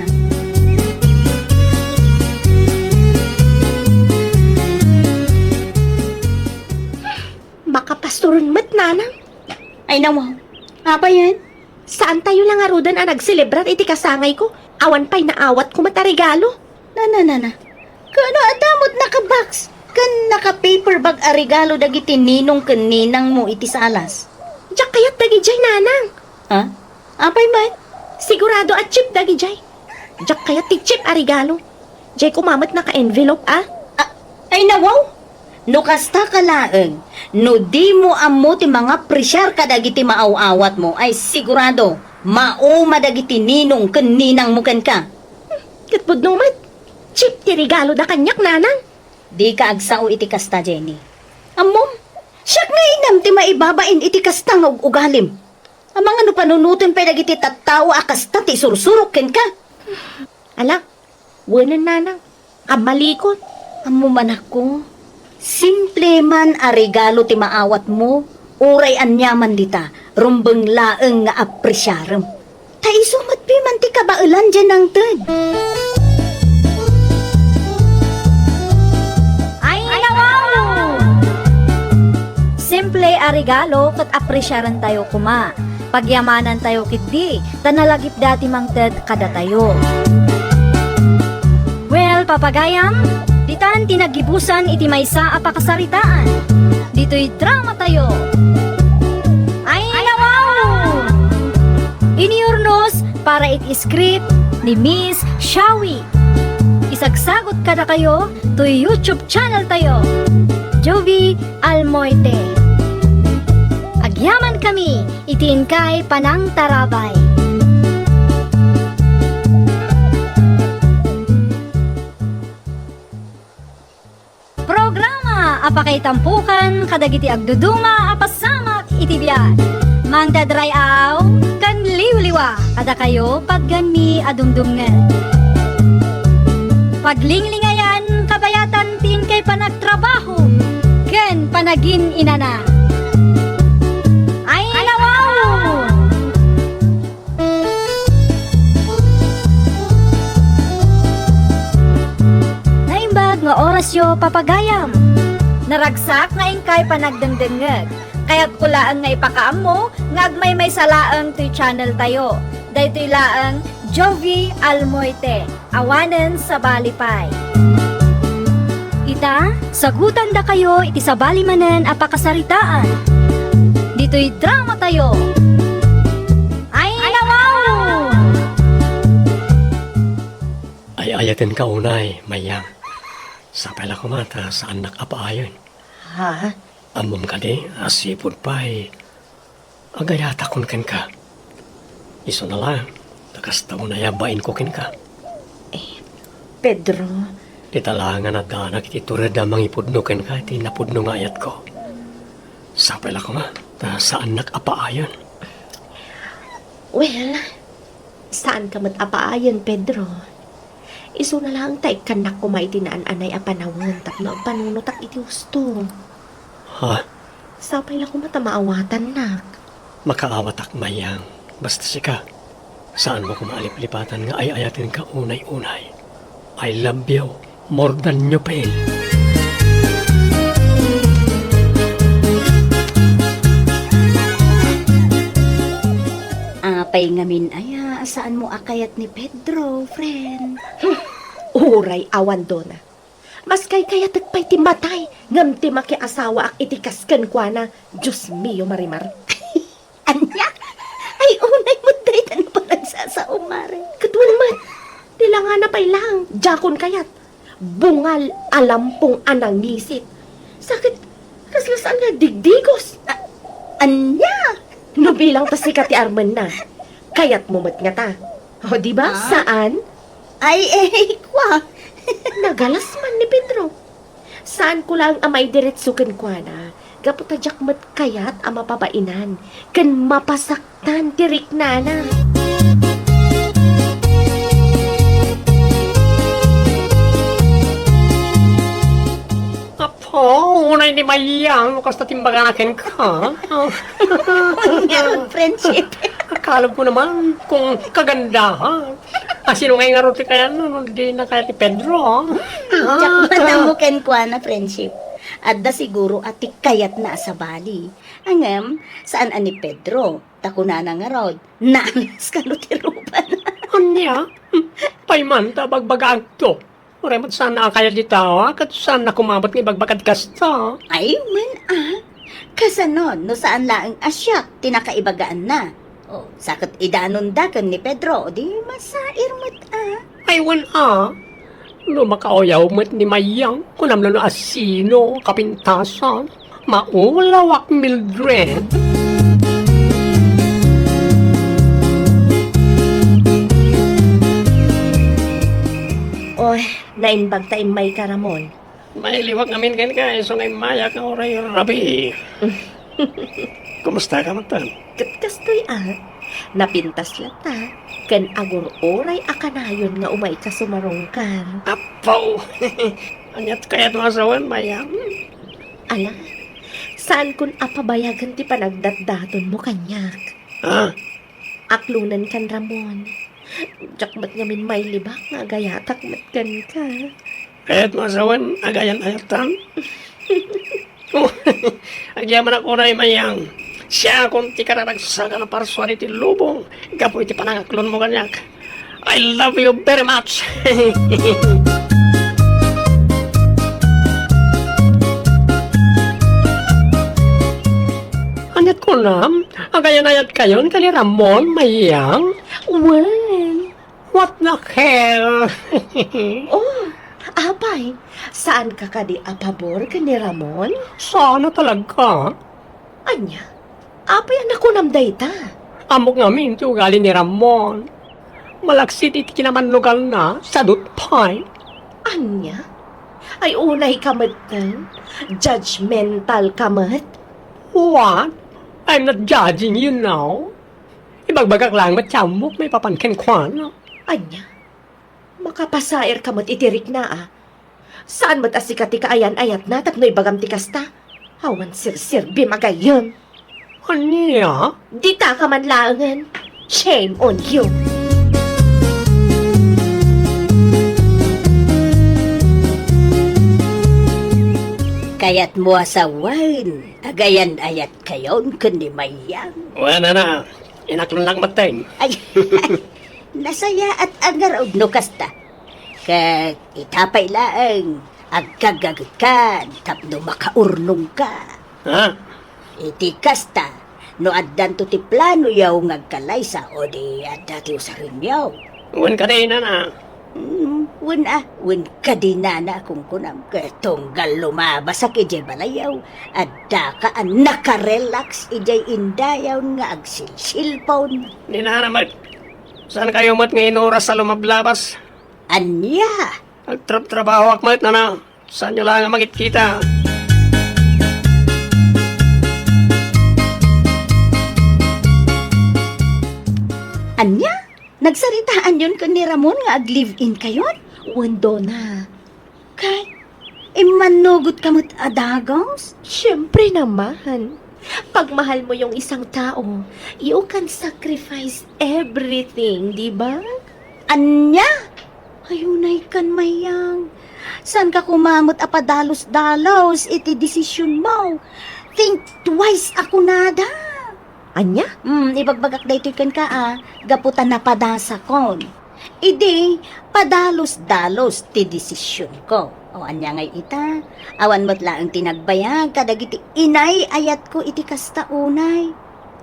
Makapastoron mat, Nanang. Ay nawaw, apa yan? Saan tayo lang arudan ang nagselebrat iti kasangay ko? Awan pa'y naawat ko mata regalo. Na. Kano adamot naka-box? Kan naka-paper bag a regalo dagiti ninong kaninang mo iti salas. Diyak kayat dagi jay, Nanang. Ha? Apay man? Sigurado at chip dagi jay. Diyak kayat ti chip a regalo. Jay kumamat na ka-envelope, Ay nawaw! No kasta ka laeng, no di mo amo ti mga presyar kadagiti maaw-awat mo, ay sigurado, mauma dagiti ninong kaninang mo ken ka. Katpud numat. Chip ti regalo da kanyak, Nanang. Di ka agsao iti kasta, Jenny. Amom, siyak nga inam ti maibabain iti kastang og ugalim. Amang ano panunutin pa dagiti tattao akasta ti sursurok ken ka. Ala, wanan, Nanang. Kamalikot. Amo man ako. Simple man a regalo ti maawat mo, uray anyaman dita, rumbeng laeng nga apresyarem. Ta isumat pi man ti kabailan dyan ang ted. Ay, wow! Simple a regalo kat apresyaran tayo kuma. Pagyamanan tayo kitdi, tanalagip dati mang ted kada tayo. Well, papagayam, ditan tinagibusan iti maysa a pakasaritaan. Dito'y drama tayo. Ay, wow! Iniurnos para iti script ni Miss Shawi. Isagsagot kada kayo to YouTube channel tayo. Jovi Almoite. Agyaman kami, itiin kay Panang Tarabay. Programa apakay tampukan kadagiti agduduma apasamak iti biyan. Mangdadrayaw kan liwliwa kada kayo pagganmi adumdumngan. Paglinglingayan kabayatan tin kay panagtrabaho ken panagin inana. Ay wow! Naimbag nga orasyo papagayam. Naragsak nga ingkay panagdengdengeg. Kaya't kulaan nga ipakaam mo, nga agmay may salaang to'y channel tayo. Dahil to'y laang Jovi Almoite. awanen sa balipay. Ita, sagutan da kayo iti sabali manen a pakasaritaan. Dito'y drama tayo. Ay, nawaw! Ay ayatin ka unay, mayang. Sapay lang kumata sa anak apaayon. Ha? Amom ka di, asipod pa'y agayata kun ken ka. Iso na lang, nakasta na yabain ko ken ka. Pedro, Italangan at danak iti turad na mangipudno ken ka, iti napudno nga ayat ko. Sapay lang kuma, ta sa anak apaayon. well, saan ka matapaayan, Pedro? Iso na lang tay kanak ko maitinaan anay a panawon tapno panunutak iti gusto. Ha? Sapay lang ko matamaawatan nak. Makaawatak mayang, basta sika. Saan mo kumalip-lipatan nga ay ayatin ka unay-unay. I love you more than you pain. Apay ngamin aya, saan mo akayat ni Pedro, friend? Uray awan do na. Mas kay kaya tagpay ti matay, ngam ti makiasawa ak itikaskan kwa na, Diyos mio marimar. Anya? Ay, unay mo dahil ano pa nagsasao, Mare? Katwan mat, tila nga na pay lang, jakon kayat. Bungal alampong anang ngisit. Sakit, kaslasaan nga digdigos. Anya? No bilang ta sikat ti Arman na, kayat mumat nga ta. O diba, saan? Ay, kwa. Nagalas man ni Pedro. Saan ko lang amay diretsukin kwa na, gaputa jakmat kayat ang mapabainan, kan mapasaktan tirik nana. Apo, unay di mayang, lukas na timbaganakin ka. Ngayon, friendship. Akala ko naman kung kagandahan. Sino nga nga roti kaya no, di na kaya ti Pedro. Diyak matamukin kwa na friendship. Adda siguro ati kayat na sa bali. Angam, saan ani Pedro? Takuna na nga rod. Naalas ka no ti Ruban. Anya, paimanta bagbagaan to. Uremot saan na kaya di tao, kat saan na kumabot ng bagbagad kasta. Ay, man Kasanon, no saan laang asyak, tinakaibagaan na. O, sakot idanon dagan ni Pedro, di masair mo't Aywan no makaoyaw mo't ni Mayang, kunam lalo asino, kapintasan, maulawak Mildred. Oy, nainbag ta may karamon. May liwag namin kan ka, so ngay mayak na oray rabi. Kumusta ka matan? Katkastoy napintas lata, kan agur oray akanayon nga umay ka sumarongkar. Apaw! Anyat kaya't masawan, Mayang. Ala, saan kun apabayagan ti panagdatdaton mo kanyak? Ah, Aklunan kan Ramon. Jakmat ngamin may libak nga gayatak matgan ka. kaya't masawan, agayan ayatan. Agyaman ako na Mayang. Siya kung ti kararagsaga na parsuan iti lubong, gapo iti panangaklon mo kanyak. I love you very much. Anyat ko na, agayan-ayat kayo kani Ramon, Mayang. Well, What the hell? oh, apay, saan ka kadi apabor ka ni Ramon? Sana talaga. Anya, apay ang nakunamday ta. Amok ngamin ti ugali ni Ramon. Malaksit iti kinamanlugal na sa dutpay. Anya, ay unay kamatan, judgmental kamat. What? I'm not judging you now. Ibagbagak lang matsamok may papanken kwan. Anya, makapasair kamat itirik na Saan mat asikati kaayan-ayat na tapno ibagam ti kasta? Awan sir bimagayon. Anya? Di ta ka man langan. Shame on you. Kayat mo asawan, agayan ayat kayon kundi mayang. Wala na. Inaklon lang matay. Ay, nasaya at agar no kasta. Kat itapay laang agkagagikan tapno makaurnong ka. Ha? Iti kasta no addan to ti plano yaw ngagkalaysa o di adda ti usarin yaw. Uwan ka rin na. Wen kadinana kung kunam katonggal lumabas sa kijay balayaw adda ka an nakarelax ijay indayaw nga agsilsilpon. Ninanamat. Saan kayo mat ngayon oras sa lumablabas? Anya, Trabaho akmat na na. Saan nyo lang ang makikita? anya? Nagsaritaan yun ka ni Ramon nga ag-live-in kayon? Wando na. Kay, imanugot ka mo't adagos? Siyempre naman. Pag mahal mo yung isang tao, you can sacrifice everything, di ba? Anya? Ayunay kan mayang. San ka kumamot apadalos-dalos iti desisyon mo? Think twice ako nada. Anya? Ibagbagak da ito'y kan ka gaputan na padasa kon. Idi, padalos-dalos ti desisyon ko. O anya ngay ita, awan mo't laang tinagbayag, kadagiti inay ayat ko iti kasta unay.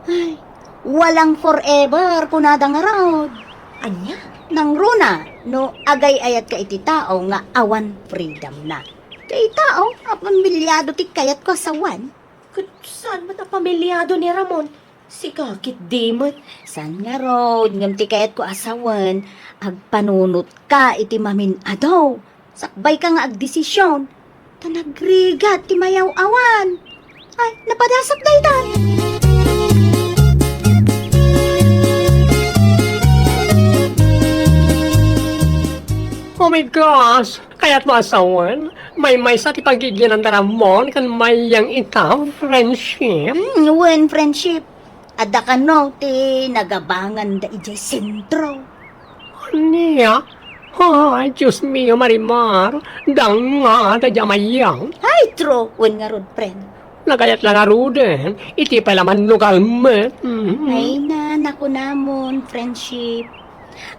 Ay, walang forever kunada nga raod. Anya? Nang runa, no agay ayat ka iti tao nga awan freedom na. Ti tao, apang milyado ti kayat ko asawan. Saan mo na pamilyado ni Ramon? Si kakit dimot. San nga road, ngam ti kayat ko asawan, agpanunot ka iti mamin adaw. Sakbay ka nga agdesisyon. Tanagrigat ti mayaw awan. Ay, napadasak na itan. Oh my gosh! Kaya't masawan, may sa ti pagigyan ng daramon kan mayang itaw, friendship. When friendship, ada ka no, ti nagabangan da ijay sentro. Niya? Ay, Diyos mio, Marimar. Dang nga, tadya mayang. Ay, true, when nga rod, friend. Nagayat lang aruden. Iti pala man lugal mo. Ay na, naku namon, friendship.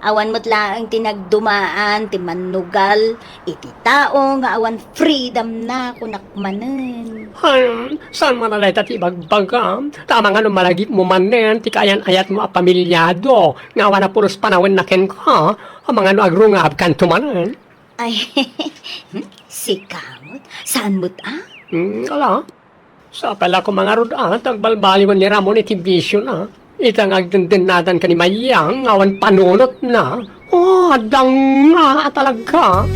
Awan mo't laang tinagdumaan, ti manugal, iti tao nga awan freedom na kunakmanen. Ay, saan man alay tati bagbagam? Tama nga malagip mo manen, ti kayan ayat mo a pamilyado. Nga wana puros panawin na ken ka, ang mga no agrungab kan tumanen. Ay, si kamot, saan mo't Ala, sa pala ko mga rod tagbalbaliwan ni Ramon iti vision Itang agdendennatan ka ni Mayang, awan panunot na. Oh, dang nga talaga.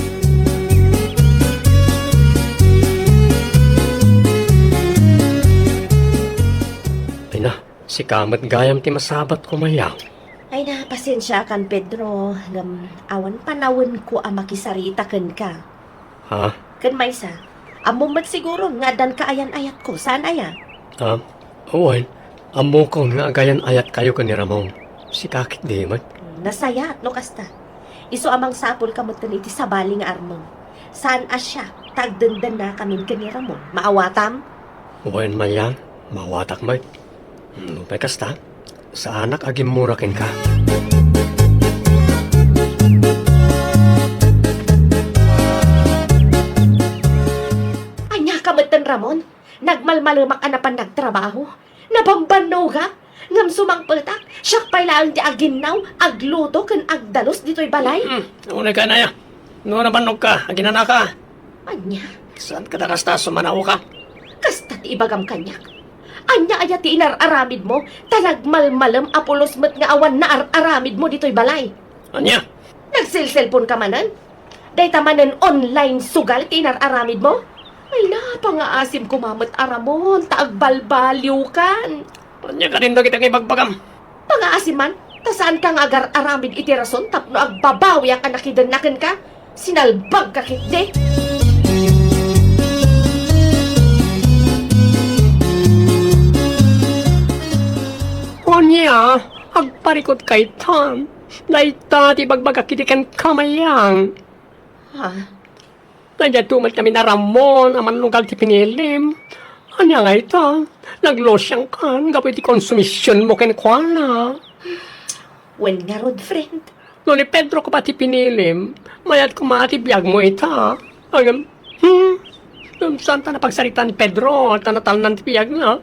Ay na, si Kamat gayam ti masabat ko Mayang. Ay na, pasensya kan Pedro. Awan panawin ko ang makisarita kan ka. Ha? Kan Maysa, amumat siguro nga dan kaayan-ayat ko. Saan aya? Awan. Amo ko nga agayan ayat kayo ka ni Ramon. Si kakit di man. Nasaya at no kasta. Iso amang sapol kamot iti sa baling armong. Saan asya? Tagdandan na kami ka ni Ramon. Maawatam? Uwan Mayang, mawatak may. Lupay kasta, sa anak agim murakin ka. Anya kamatan Ramon? Nagmalmalumak anapan nagtrabaho? Nabambanaw ka? Ngam sumangpaltak? Siyak pa'y lang di aginaw, agluto, kan agdalos dito'y balay? Unay ka na ya. Noon naman ka, aginana ka. Anya, Saan ka nakasta sumanaw ka? kasta ti ibagam kanyak. Anya aya ti inararamid mo, talagmalmalam apulos met nga awan na aramid mo dito'y balay. Anya? Nagsilselpon ka manan? Day tamanan online sugal ti inararamid mo? Ay na, pangaasim kumamot aramon, taagbalbaliw kan. Anya ka rin daw kitang ibagbagam. Pangaasim man, tasaan kang agar aramid iti rason tapno agbabawi ang anakidan ka? Sinalbag ka kitde. Anya, agparikot kay Tom. Laita ti bagbagakitikan kamayang. Ha? Kaya tumat kami na Ramon, aman lugal ti pinilim. Anya nga ito, naglosyang kan, gapoy ti konsumisyon mo ken kwa na. When nga rod friend, No ni Pedro ko pati pinilim, mayat ko matibiyag mo ita. Agam, saan ta napagsarita ni Pedro, tanatal ng tibiyag na.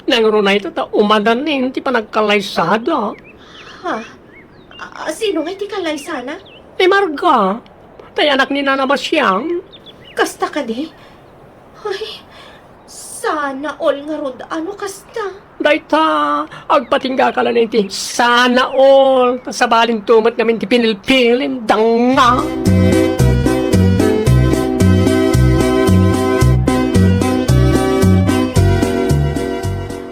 Nangro na ito, umadan ni, hindi pa nagkalaysada. Ha? Sino nga ti kalay sana? Eh, Marga, tayo anak ni Nana Basyang. Kasta ka di? Ay, sana all nga rod. Ano kasta? Dayta, agpatingga ka lang iti. Sana all. Sabalin tumat namin ti pinilpilim, danga.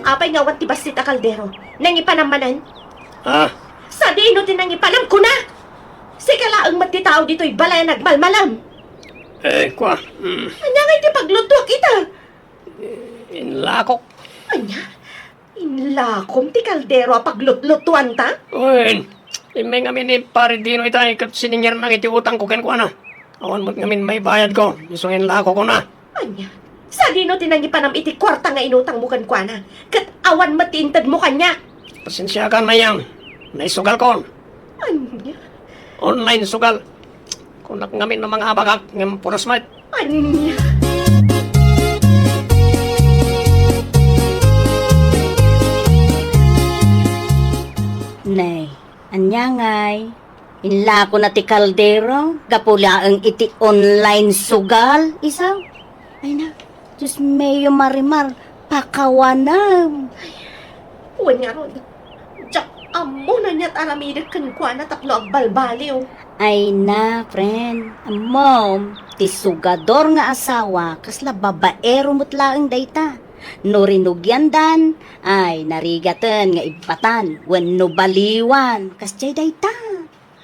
Apay nga wat ti Basita Caldero. Nangipanamanan? Ah, Sa dino ti nangipanam ko na! Sikala ang matitao dito'y balay nagmalmalam. kwa, Anya nga iti pagluto kita. inlakok. Anya? Inlakom ti Caldero a paglutlutuan ta? Uy, imay ngamin ni pare dino ita, ikat siningir na iti utang ko ken ko na. Awan mo't ngamin may bayad ko, isong inlako ko na. Anya? Sa dino ti nangipanam iti kwarta nga inutang mo kan kwa na. Kat awan matintad mo kanya. Pasensya ka na yan. Naisugal ko. Anya? Online sugal. Kunak ngamin ng mga abagak ng purasmat. Anya? Nay, anyangay. Inla ko na ti kaldero, gapula ang iti online sugal. Isaw? Ay na, Diyos mayo marimar, pakawanam. Uwan nga ron. Diyak amo na niya't aramidag kan kwa na taplo ang balbaliw. Ay na, friend, mom, ti sugador nga asawa, kasla babaero mutlaang dayta. No rinugyandan, ay narigatan nga ibatan, wenno baliwan, kasjay dayta.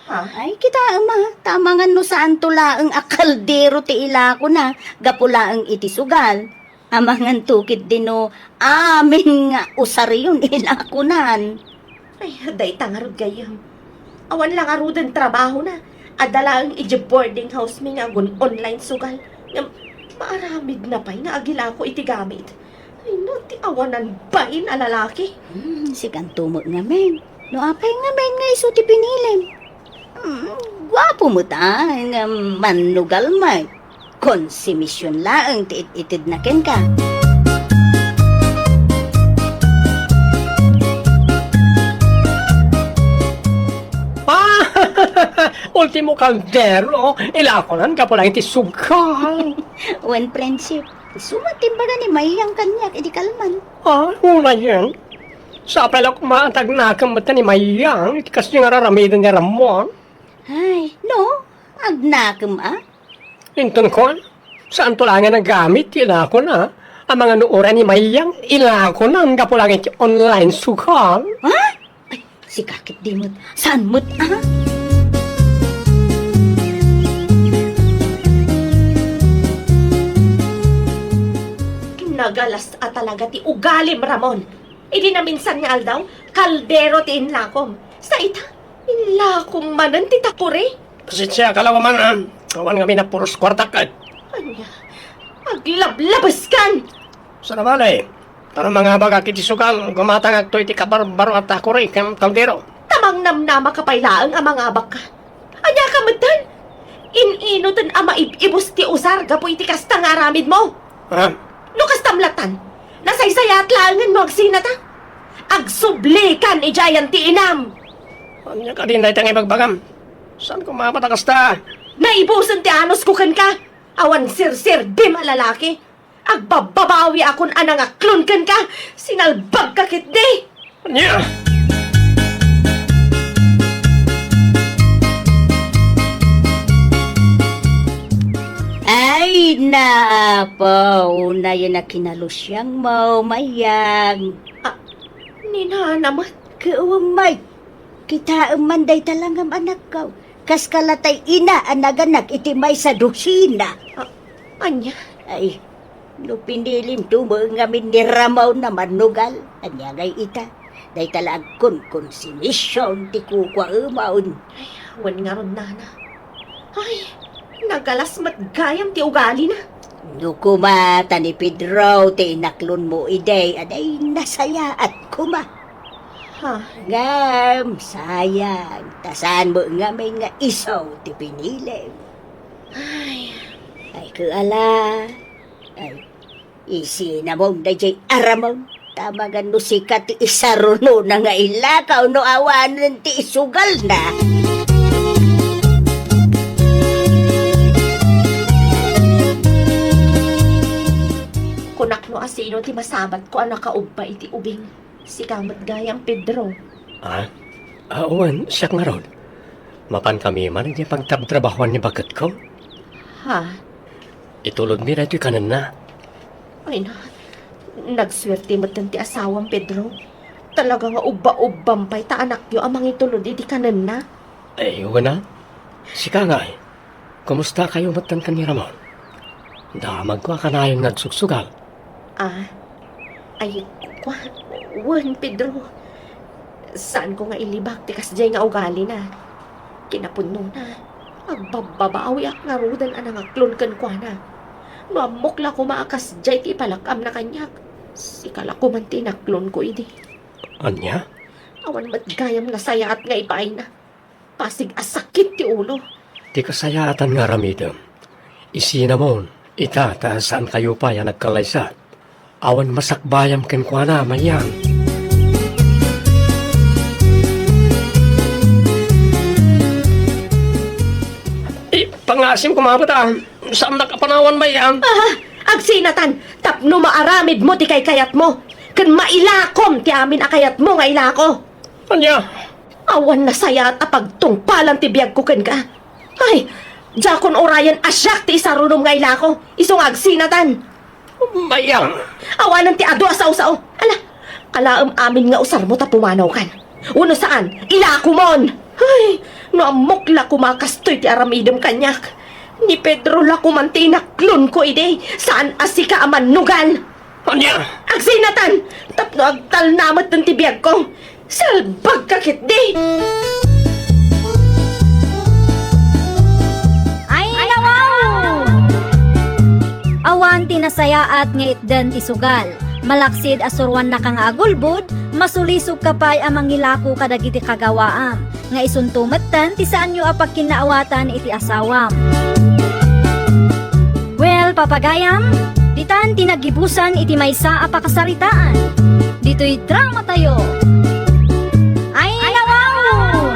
Ha? Ay, kita ama, tamangan no saan tula ang akaldero ti ila ko na, gapula ang iti sugal. Amangan tukit din no, amin nga usariyon ila ko nan. Ay, day tangarod gayam. Awan lang arudan trabaho na. Adala ang iji boarding house mi nga gun online sugal. Ngam, maaramid na pa'y nga agila ko iti gamit. Ay, no, ti awanan bain a lalaki. Sikan tumo nga men. No apay nga men nga iso ti pinilim. Gwapo mo ta, nga manugal may. Konsumisyon laang ti itid na ken ka. Ultimo kaldero, ilakonan ka po lang iti sugal. When friendship, sumatimbaga ni mayang kanyak, edi kalman. Una yan. Sa pala kumatag na kamata ni Mayang, iti kasi nga raramidan niya ramon. Ay, no, agnakam Inton ko, saan tulangan ang gamit, ilako na. Ang mga nuura ni Mayang, ilako na, ang kapulang iti online sugal. Ha? Ay, si kakit di mo't. Saan mo't, Nagalas at talaga ti ugalim, Ramon. Idi na minsan nga aldaw, kaldero ti inlakom. Sa ita, inlakom manan ti takore. Pasensya ka lang man, awan kami na puros kwarta ka. Anya, aglablabas kan. Sa nabalay, para mga bagak iti sugal, gumatang agto iti kabarbaro at takore, kang kaldero. Tamang namnama kapaylaang amang abak ka. Anya ka matan. Ininutan ama ibus ti usar gapo iti kasta nga aramid mo. Ha? No kastamlatan, nasaysayat langan mo agsinata. Agsublikan ijayan ti inam. Anya ka din dahil tangay magbagam. Saan ko mapatakas ta? Naibusan ti anos kukan ka. Awan sir-sir di malalaki. Agbababawi akon anang aklon kan ka. Sinalbag ka kit di. Anya? Ay, naapaw na yun na kinalusyang mo, mayang. Ninanamat. Kaumay, kita manday talangam anak ko. Kas kalatay ina anaganak iti may sa dosina. Anya, Ay, no pinilim tumo ngamin ni Ramaw na manugal. Anya ngay ita. Day talag konsimisyon ti kukwa umaon. wan nga ron nana. Ay, nagalas matgayam ti ugali na. No kumata ni Pedro ti inaklon mo iday aday nasaya at kuma. Ha? Ngam, sayang. Tasan mo nga may nga isaw ti pinili. Ay, kaala. Ay, isi na mong na jay aramong. Tamagan no sikat ti isaruno na nga ilakaw no awanan ti isugal na. Kunak no asino ti masabat ko ang nakaugba iti ubing. Si Kamat Gayang Pedro. Ah? Awan, siya nga ron. Mapan kami man hindi pagtabtrabahuan ni bagat ko. Ha? Itulod mi na ito'y kanan na. Ay na. Nagswerte mo ti asawang Pedro. Talaga nga ubba-ubbam pa'y ta anak yo amang itulod iti kanan na. Eh, wala. Sika nga eh. Kumusta kayo matan ka ni Ramon? Damag ko ka na yung nagsugsugal. Ah, ay, wan, Pedro. Saan ko nga ilibak, tikas dyan nga ugali na. Kinapuno na. Agbababawi ak nga rudan anang aklon kan kwa na. Mamukla ko maakas dyan ti palakam na kanyak. Sikala ko man tinaklon ko idi. Anya? Awan matgayam na saya at nga ipay na. Pasig asakit ti ulo. Di kasayatan nga ramidam. Isinamon, itata saan kayo pa yan nagkalaysa. Awan masakbayam ken kwa na mayang. Pangasim kumabata. Saan nakapanawan ba yan? Agsinatan, tapno maaramid mo ti kay kayat mo. Kan mailakom ti amin akayat mo nga ilako. Anya? Awan na saya at apagtungpalan ti biyag ko ken ka. Ay, jakon orayan asyak ti isarunom nga ilako. Isong agsinatan. Mayang. Awanan ti ado asaw-saw. Ala, kalaam amin nga usar mo ta pumanaw kan. Uno saan? Ilako mon. Ay, naamokla kumakastoy ti aramidem kanyak. Ni Pedro la kumantinaklon ko ide. Saan asika aman nugal? Anya? Agsinatan! Tapno agtal namat ng tibiyag ko. Salbag kakit di! Ay, nawaw! Awan tinasaya at nga itdan ti sugal. Malaksid asurwan na kang agulbod, masulisog kapay amang ilako kadagiti kagawaam. Nga isuntumatan ti saan nyo apag kinaawatan iti asawam. Well, papagayam, ditan tinagibusan iti maysa apakasaritaan. Dito'y drama tayo. Ay, nawaw!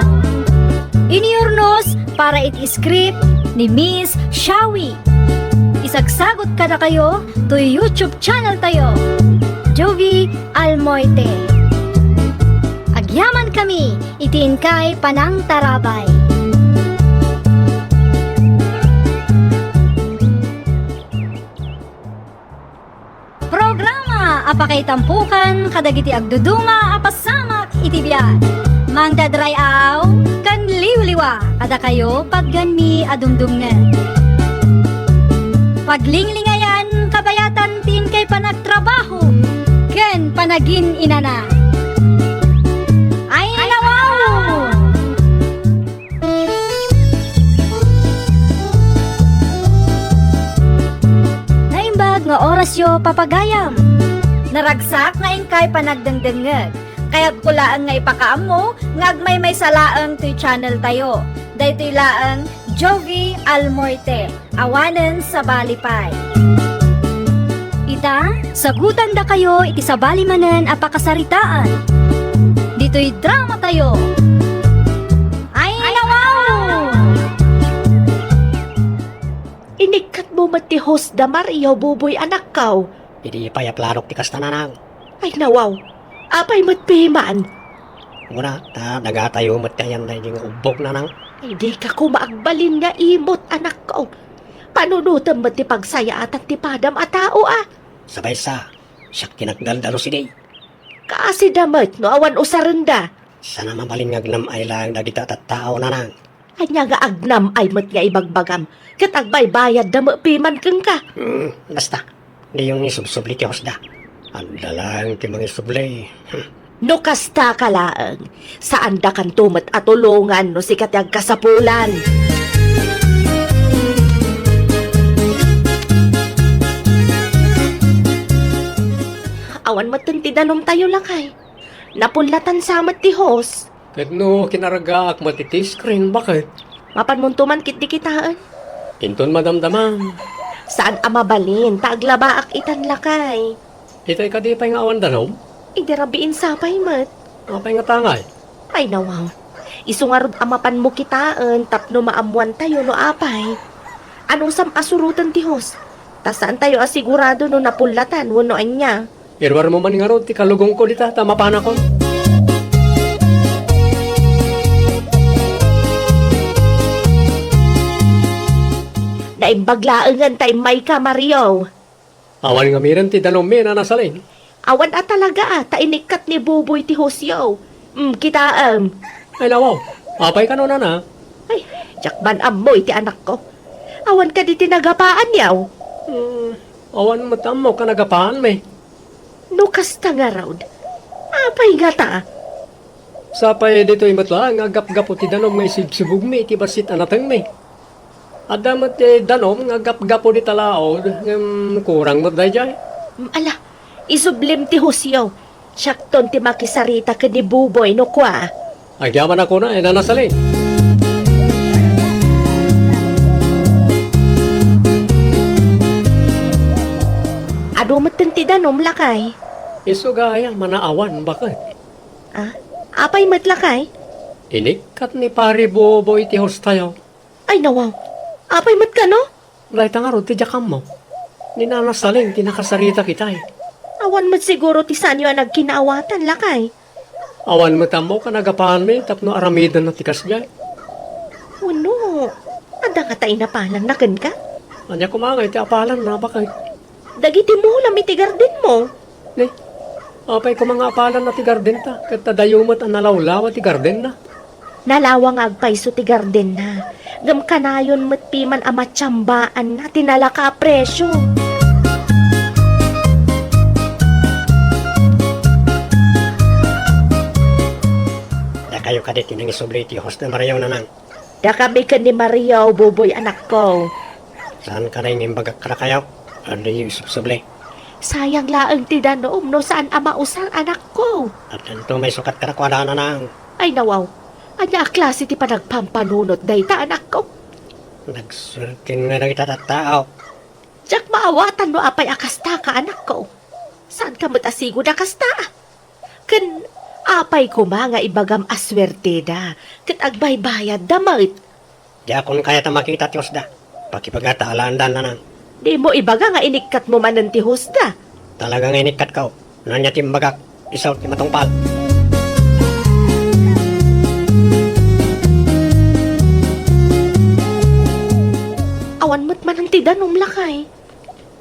Iniurnos para iti script ni Miss Shawi. Isagsagot kada kayo to YouTube channel tayo. Jovi Almoite. Agyaman kami, itiin kay Panang Tarabay. Programa apakay tampukan kadagiti agduduma apasamak iti biyan. Mangdadray aw kan liwliwa kada kayo pagganmi adumdumngan. Paglinglingayan kabayatan tin kay panagtrabaho ken panagin inana. Ay nawaw! Naimbag nga orasyo papagayam. Naragsak nga ingkay panagdengdengeg. Kaya't kulaan nga ipakaam mo, ngagmay may salaang to'y channel tayo. Daytoy laang Jovi Almoite, awanen sa balipay. Ita, sagutan da kayo iti sa balimanen apakasaritaan. Dito'y drama tayo. Ay, nawaw! Inikat mo mati host da Mario buboy anak kaw. Hindi pa yaplarok ti kastananang. Ay nawaw, apay matpiman. Muna, nagatayo matayan na yung ubok na nang. Ay di ka ko maagbalin nga imot anak ko. Panunutan mo ti pagsaya at ti padam a tao ah. Sabay sa, siya kinagdaldalo si Day. Kasi damat no awan usaranda. Sana mamaling ngagnam ay lang dagita tattao na nang. Anya nga agnam ay mat nga ibagbagam. Kat agbay bayad damo piman kang ka. Basta, di yung isubsubli ti Hosda. Ang dalang ti mga isubli. No kasta kalaang, saan da kan tumat at tulungan no sikat yung kasapulan. Awan matinti danom tayo lakay. Napunlatan samat ti host. Kat no, kinaragaak matiti screen, bakit? Mapan muntuman kit di kitaan. Inton madamdaman. Saan amabalin? Taglabaak itan lakay. Itay ka di pa nga awan danom? Idirabiin sapay mat. Apay nga tangay. Ay nawaw. Isungarod amapan mo kitaan tapno maamuan tayo no apay. Anong sam asurutan ti host? Ta saan tayo asigurado no napulatan wano anya? Irwar mo man nga ron, ti kalugong ko dita, tama pa na ko. Naimbaglaangan tay may ka Mario. Awan nga miran ti danom mi na nasaling. Awan at talaga tainikat ni Buboy ti hosyaw. Kita Ay nawaw, apay ka no na. Ay, jakban amoy ti anak ko. Awan ka di tinagapaan yaw. Awan mo tamo ka nagapaan mi. No kasta nga raw. Apay nga ta. Sapay dito imatla, nga gap-gapo ti danom nga isigsubog mi, ti basit anatang mi. At damat ti danom, nga gap-gapo di talaod, kurang mo day jay. Ala, isublim ti hosyaw. Syakton ti makisarita ka ni Buboy no kwa. Ay yaman ako na, nanasaling. Ado matan ti danom lakay. Iso gaya, manaawan, bakit? Apay mat lakay. Inikat ni pari Boboy ti host tayo. Ay nawaw. Apay mat ka no? Dahil nga ron, ti jakam mo. Ninanasaling, tinakasarita kita eh. Awan mat siguro ti sanyo ang nagkinaawatan lakay. Awan mo tamo ka nagapahan mi, tapno aramidan na tikas jay. Uno. Anda nga tayo na palang nakan ka. Anya kumangay, ti apalan na bakit? Dagiti mo lang itigar din mo. Ne, apay ko mga apalan na ti garden ta, kat tadayumot ang nalawlawa ti garden na. Nalawang agpay so ti garden na. Gam kanayon matpiman amatsambaan na tinalaka presyo. Da kayo kadit tinang isubliti, host na marayaw na nang. Da kami ka ni Maria o Buboy anak ko. Saan ka na yung bagak karakayaw? Ano yung isubli? Sayang laang ti danoom no saan ama usang anak ko. At ito may sukat karakwada na nang. Ay nawaw. Anya klase ti panagpampanunot dayta anak ko. Nagsurtin nga na kita tao. Diyak maawatan no apay akasta ka anak ko. Saan ka matasigo na kasta? Kan apay ko mga ibagam aswerte da. Kat agbaybayad damit. Di akong kaya ta makita ti hosda. Pakipagatalaan na nang. Di mo ibaga nga inikat mo man ng tihusda. Talagang inikat ka. Nanya ti bagak, isaw ti matungpal. Awan mo't man ang tidanom lakay.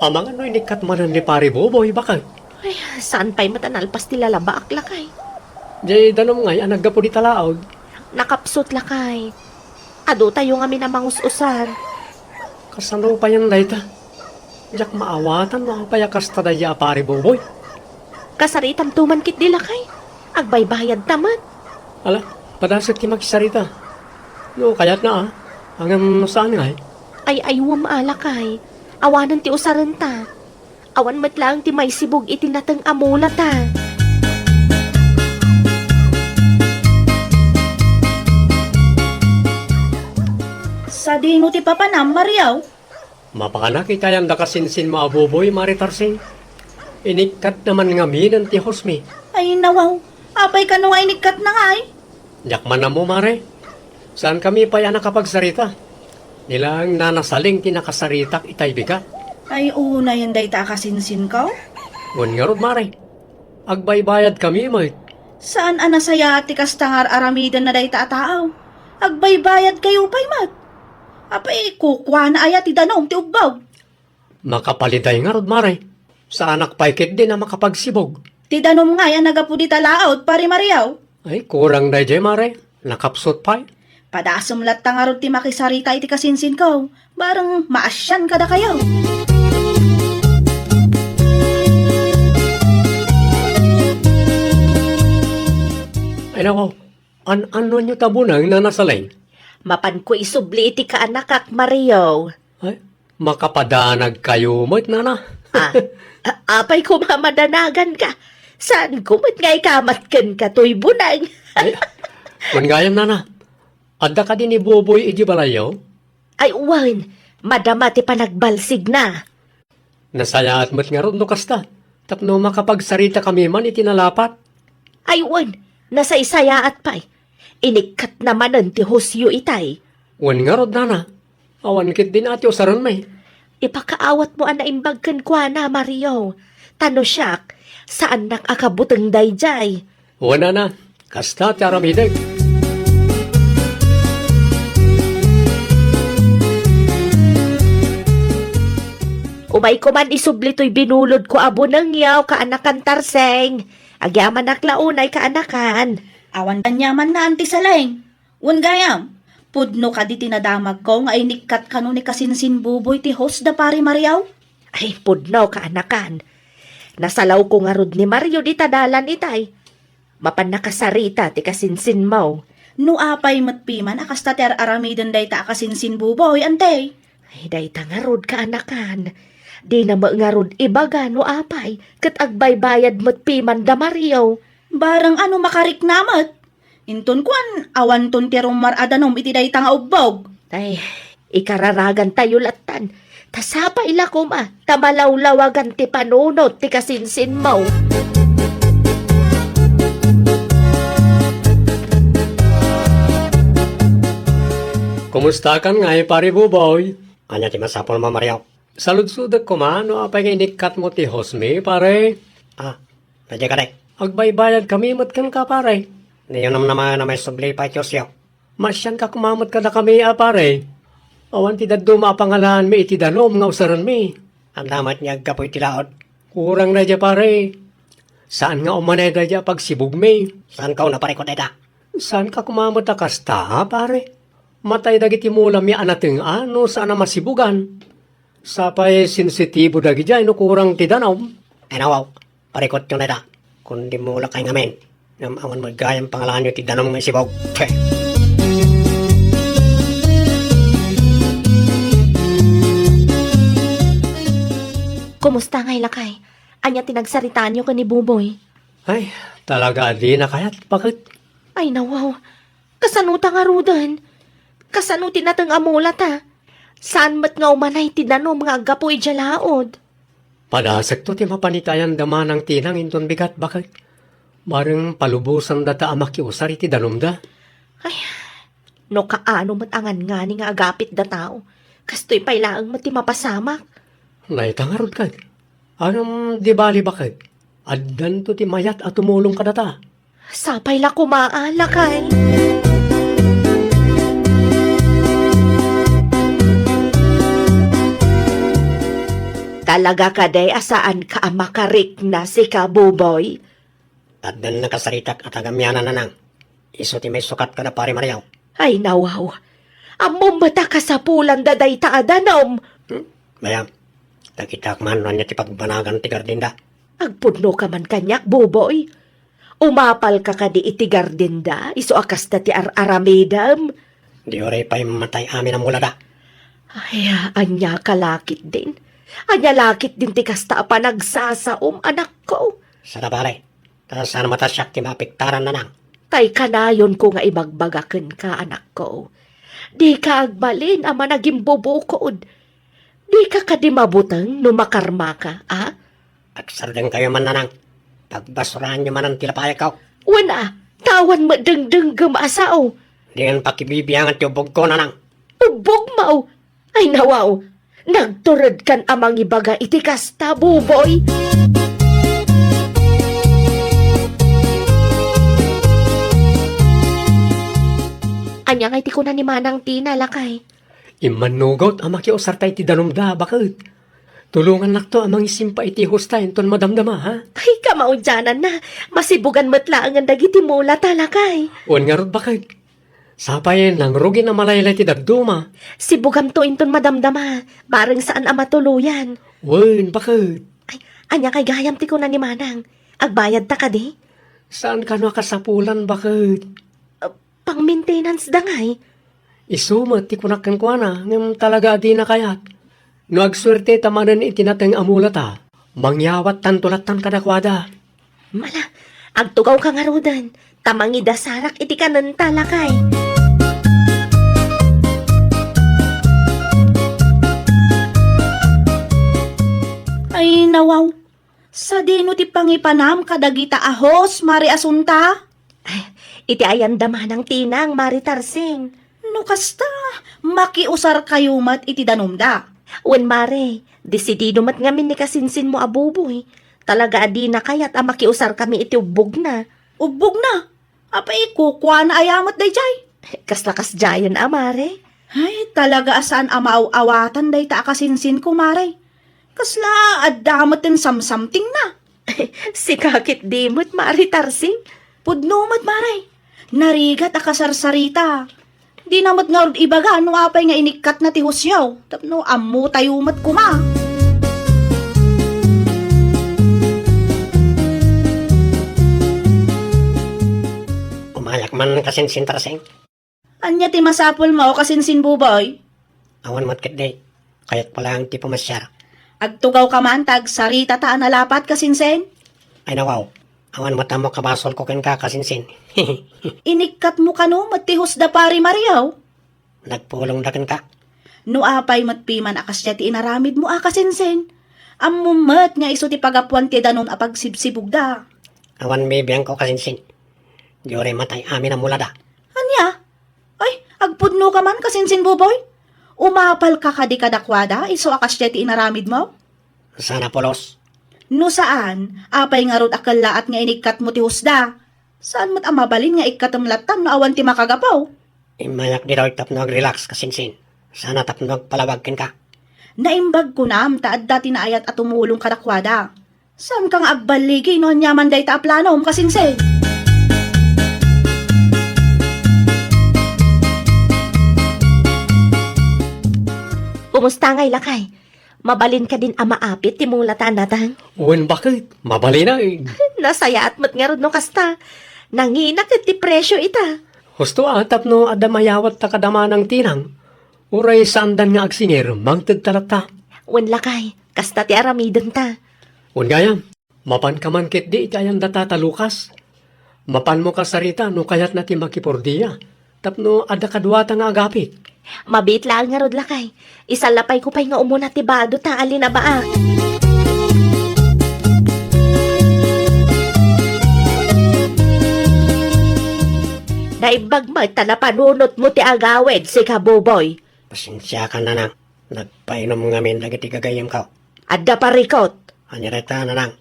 Amang ano inikat man ni pari Boboy, bakit? Ay, saan pa'y matanalpas nila labaak lakay? Di danom ngay, anaggapo di talaod. Nakapsot lakay. Ado tayo nga minamangus-usan. Kasano pa yan dayta? Diyak maawatan mo ang payakas tadaya pari Boboy. Kasaritam tuman kit di lakay. Agbaybayad taman. Ala, padasot ki magsarita. No, kayat na Hanggang saan ngay? Ay aywam alakay. Awanan ti usaran ta. Awan matlang ti may sibog itinatang amula ta. Sa dino ti papanam, Mariaw. Mapakanak itayang dakasinsin mga Boboy, Maritarsing. Inikat naman nga minan ti hosmi. Ay nawaw, apay ka nung inikat na nga ay. Diyak man na mo, Mare. Saan kami pa yan nakapagsarita? Nilang nanasaling tinakasaritak itay bigat. Ay una yan dayta kasinsin ka. Ngun nga rod, Mare. Agbaybayad kami, mate. Saan anasaya ti kastangar aramidan na dayta ataaw? Agbaybayad kayo pa'y mat. Apay kukwa na aya ti danom ti ugbaw. Makapaliday nga rod, Mare. Sa anak paikit din na makapagsibog. Ti danom nga yan nagapudi talaot, pari Mariaw. Ay, kurang day jay, Mare. Nakapsot pa. Padasum lat nga rod ti makisarita iti kasinsin ko. Barang maasyan kada kayo. Ay, nawaw. Ano nyo tabunang na nasalay? Mapan ko isubli iti ka anak kak Mario. Ay, makapadanag kayo, mate, nana. Apay ko mamadanagan ka. Saan kumot nga ikamatkan ka to'y bunang? Ay, wan gayam nana. Adda ka din ni Boboy iji balayaw? Ay uwan, madama ti panagbalsig na. Nasaya at mat nga ron no kasta. Tapno makapagsarita kami man itinalapat. Ay uwan, nasa isaya at pa'y. Inikat naman ti husyo itay. Wan nga ron nana. Awan kit din ati usaron may. Ipakaawat mo ana imbagkan kwa na, Mario. Tano siyak, saan nakakabutang dayjay? Wan na. Kasta ti aramidag. Umay ko man isubli to'y binulod ko abo ng yaw kaanakan tarseng. Agyaman naklaunay kaanakan. Awan kanyaman na anti saleng. Wan gayam. Pudno ka di tinadamag ko nga inikat kano ni kasinsin buboy ti host da pari Mariaw. Ay, pudno kaanakan. Nasalaw ko nga rod ni Mario di tadalan itay. Mapan nakasarita ti kasinsin mo. No apay matpiman akas ta ter aramiden day ta kasinsin buboy ante. Ay, dayta nga rod kaanakan. Di na nga rod ibaga no apay. Kat agbaybayad mo't piman da Mario. Barang ano makarik namat. Inton kuan awan ton ti rumar adanom iti day ta nga ubbog. Ay, ikararagan tayo latan. Tasapa ila kuma, tamalawlawagan ti panunot ti kasinsin mo. Kumusta kan nga pari Boboy? Anya ti masapol mamariaw. Saludsudag ko man, no apay nga inikat mo ti hosme, pare. Nadya ka day. Agbaybayad kami mat kan ka, pare. Niyo naman na may subli pa Diyos yaw. Masyan ka kumamot ka na kami, pare. Awan ti daddo mapangalan mi iti danom nga usaran mi. Ang damat niya agkapoy ti laod. Kurang na dya, pare. Saan nga umanay na dya pag sibug mi? Saan ka na pare ko dada? Saan ka kumamot na kasta, pare? Matay dagiti mula mi anateng ano saan na masibugan. Sapay sensitibo dagi dya, no kurang ti danom. Ay nawaw, pare ko yun dada. Kundi mula kay ngamen. Namawan magayang pangalan nyo ti danom nga sibog. Kumusta ngay lakay? Anya tinagsaritaan niyo ka ni Buboy? Ay, talaga di na kaya't. Bakit? Ay nawaw, kasanuta nga rudan. Kasanuti natang amulat ha. Saan mat nga umanay ti danom nga agapoy jalaod? Padasag to ti mapanitayan dama ng tinang inton bigat. Bakit? Barang palubusan data amakiusar iti danom da. Ay, no kaano mat angan nga ni nga agapit da tao. Kastoy pailaang mat ti mapasamak. Naitangarod ka. Anong di bali bakit? Addan to ti mayat at tumulong ka data. Sapay la kumaalakay. Talaga ka day asaan ka makarik na si Kabuboy? Addan nakasaritak at agamyanan na nang. Iso ti may sukat ka na pari Mariaw. Ay nawaw, among mata ka sa pulan daday taadanom. Bayam, takitak man niya ti pagbanagan ti gardinda. Agpudno ka man kanyak, Buboy. Umapal ka di iti gardinda, iso akas na ti aramidam. Di oray pa'y matay amin ang mulada. Ay, anya kalakit din. Anya lakit din ti kasta pa nagsasaom, anak ko. Sana pare, sana matasyak ti mapiktaran na nang. Tay kanayon ko nga imagbagaken ka, anak ko. Di ka agbalin ama naging bubukod. Di ka kadi mabutang no makarma ka, ha? Agsardeng kayo man na nang. Pagbasurahan nyo man ang tilapaya ka. Wana, tawan mo dengdeng gamasaw. Di ang pakibibiyangan ti ubog ko na nang. Ubog mau. Ay nawaw, nagturad kan amang ibaga iti kasta, Buboy. Anya nga iti ko na ni Manang Tina, lakay. Imanugot ang makiusar tayo ti danumda, bakit? Tulungan nakto amang isimpa iti hostain ton madamdama, ha? Ay, kamaudyanan na. Masibugan matlaang ang dagiti mula talakay. Uwan nga rod bakit? Sapayin lang rugi na malaylay ti dagduma. Sibugam to inton madamdama. Bareng saan ang matuluyan. Uwan, bakit? Ay, anya kay gayam ti ko na ni Manang. Agbayad ta ka di? Saan ka nakasapulan, bakit? Pang maintenance da ngay. Isumat ti kunakan ko na, ngam talaga di na kayat. No agswerte tamanan itinatang amulata, mangyawat tantulatan kadakwada. Mala, agtugaw ka nga rodan. Tamangi dasarak iti kanan talakay. Ay nawaw, sa dino ti pangipanam kadagita ahos, Mari Asunta? Iti ayan dama ng tinang, Mari Tarsing. No kasta, makiusar kayo mat iti danumda. Wen Mare, desidido mat ngamin ni kasinsin mo abuboy. Talaga adi na kaya't makiusar kami iti ubog na. Ubog na. Apay kukwa na ayamat dayjay. Kaslakas jayan Mare. Ay, talaga asaan amaaw-awatan day ta akasinsin ko, Mare. Kasla, adamot din samsamting na. Si kakit dimot, Mari Tarsing. Pudnumat, Mare. Narigat akasarsarita. Di namat nga ibaga, no apay nga inikat na ti husyaw. Tapno, amu tayumat kuma. Umayak man kasinsin Tarsing. Anya ti masapol mo kasinsin buboy? Awan mat day. Kaya't pala ang ti pumasyar. Agtugaw ka man, tag sarita ta nalapat kasinsen? Ay nawaw. Awan matamo kabasol ko ken ka kasinsin. Inikat mo kano, matihos da pari Mariaw. Nagpulong daken ka. No apay matpiman akas siya ti inaramid mo akasinsen. Amumat nga iso ti pagapuan ti danon apag sibsibug da. Awan may biyang ko kasinsin. Diyore matay amin ang mulada. Anya? Ay, agpudno ka man kasinsin buboy? Umapal ka kadi kadakwada, iso akas siya ti inaramid mo? Sana polos. No saan, apay nga rod akalaat nga inikat mo ti husda. Saan mo't amabalin nga ikatamlatan no awan ti makagapaw? Imayak di daw tapnog relax kasinsin. Sana tapnog palawagkin ka. Naimbag ko na taad dati na ayat at tumulong kadakwada. Saan kang agbaligi no nyaman day ta aplanom kasinsin? Kumusta ngay lakay? Mabalin ka din maapit ti mong latan natang. Uwan bakit? Mabali na eh. Nasaya at mat nga rod no kasta. Nanginak ti presyo ita. Husto atap no adamayawat ta kadama ng tinang. Uray sandan nga agsingir, magtagtalata. Wen lakay, kasta ti aramidan ta. Un gayam, mapan ka man kit di itayan data talukas. Mapan mo kasarita no kayat na ti makipordiya. Tapno ada kadwata nga agapit. Mabit lang nga rod lakay. Isalapay ko pa'y nga umuna ti bado ta alin na baak. Naibag mo tanapanunot mo ti agawed si kabuboy. Pasensya ka na nang. Nagpainom ngamin lagi ti gagayam ka. Adda parikot. Anyareta na nang.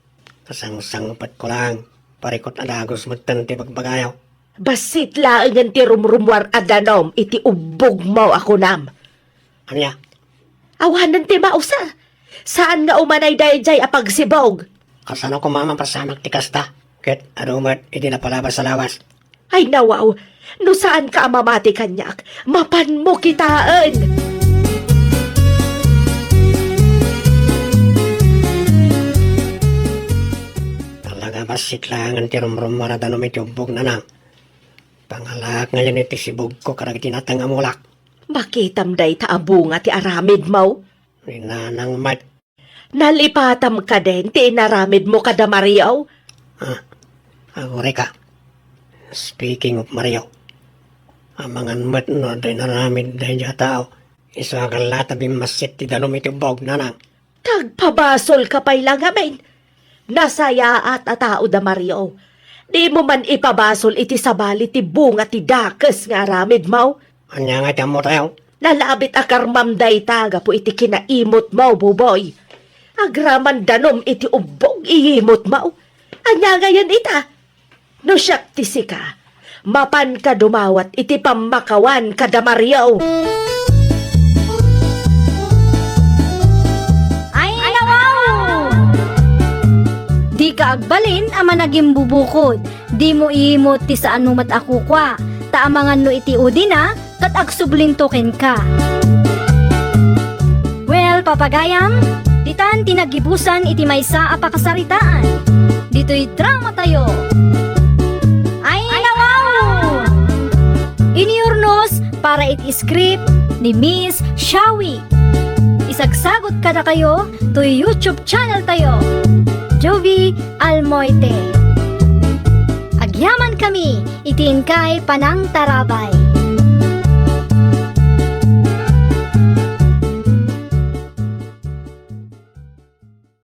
Kasang-sangupat ko lang. Parikot na lagos magtan ti pagbagayaw. Basit laangan ti rumrumwar adanom iti ubog mo ako nam. Anya, Awanan ti mausa. Saan nga umanay dayjay apagsibog? kasano ko mama pasamak ti kasta. Ket adumat iti napalabas sa lawas. Ay nawaw, no saan ka mamati kanyak? Mapan mo kitaan. Talaga basit lang ang tirum-rum maradanom iti ubog na nang. Pangalak ngayon iti sibog ko karag tinatang amulak. Makitam day taabunga ti aramid mo. Ninanang mat. Nalipatam ka din ti inaramid mo kada Mariaw. Agore ka. Speaking of Mario. Amangan mat no din naramid dahil tao. Iso akal latabi masit ti danom iti ubog na nang. Tagpabasol ka pa'y lang amin. Nasaya at atao da Mariaw. Di mo man ipabasol iti sabali ti bunga ti dakes nga aramid mo. Anya nga tiyamo tayo. Nalabit akarmam day taga po iti kinaimot mo, buboy. Agraman danom iti ubog iimot mo. Anya ngayon ita. No siyak tisika. Mapan ka dumawat iti pamakawan kada Mariaw. Ay, nawaw! Di ka agbalin ama naging bubukod. Di mo iimot ti saan mo mat ako kwa. Taamangan no iti udina, kat agsublintoken ka. Well, papagayam, ditan tinagibusan iti maysa apakasaritaan. Dito'y drama tayo. Ay, nawaw! Iniurnos para iti script ni Miss Shawi. Isagsagot ka na kayo to YouTube channel tayo. Jovi Almoite. kami, itin kay Panang Tarabay.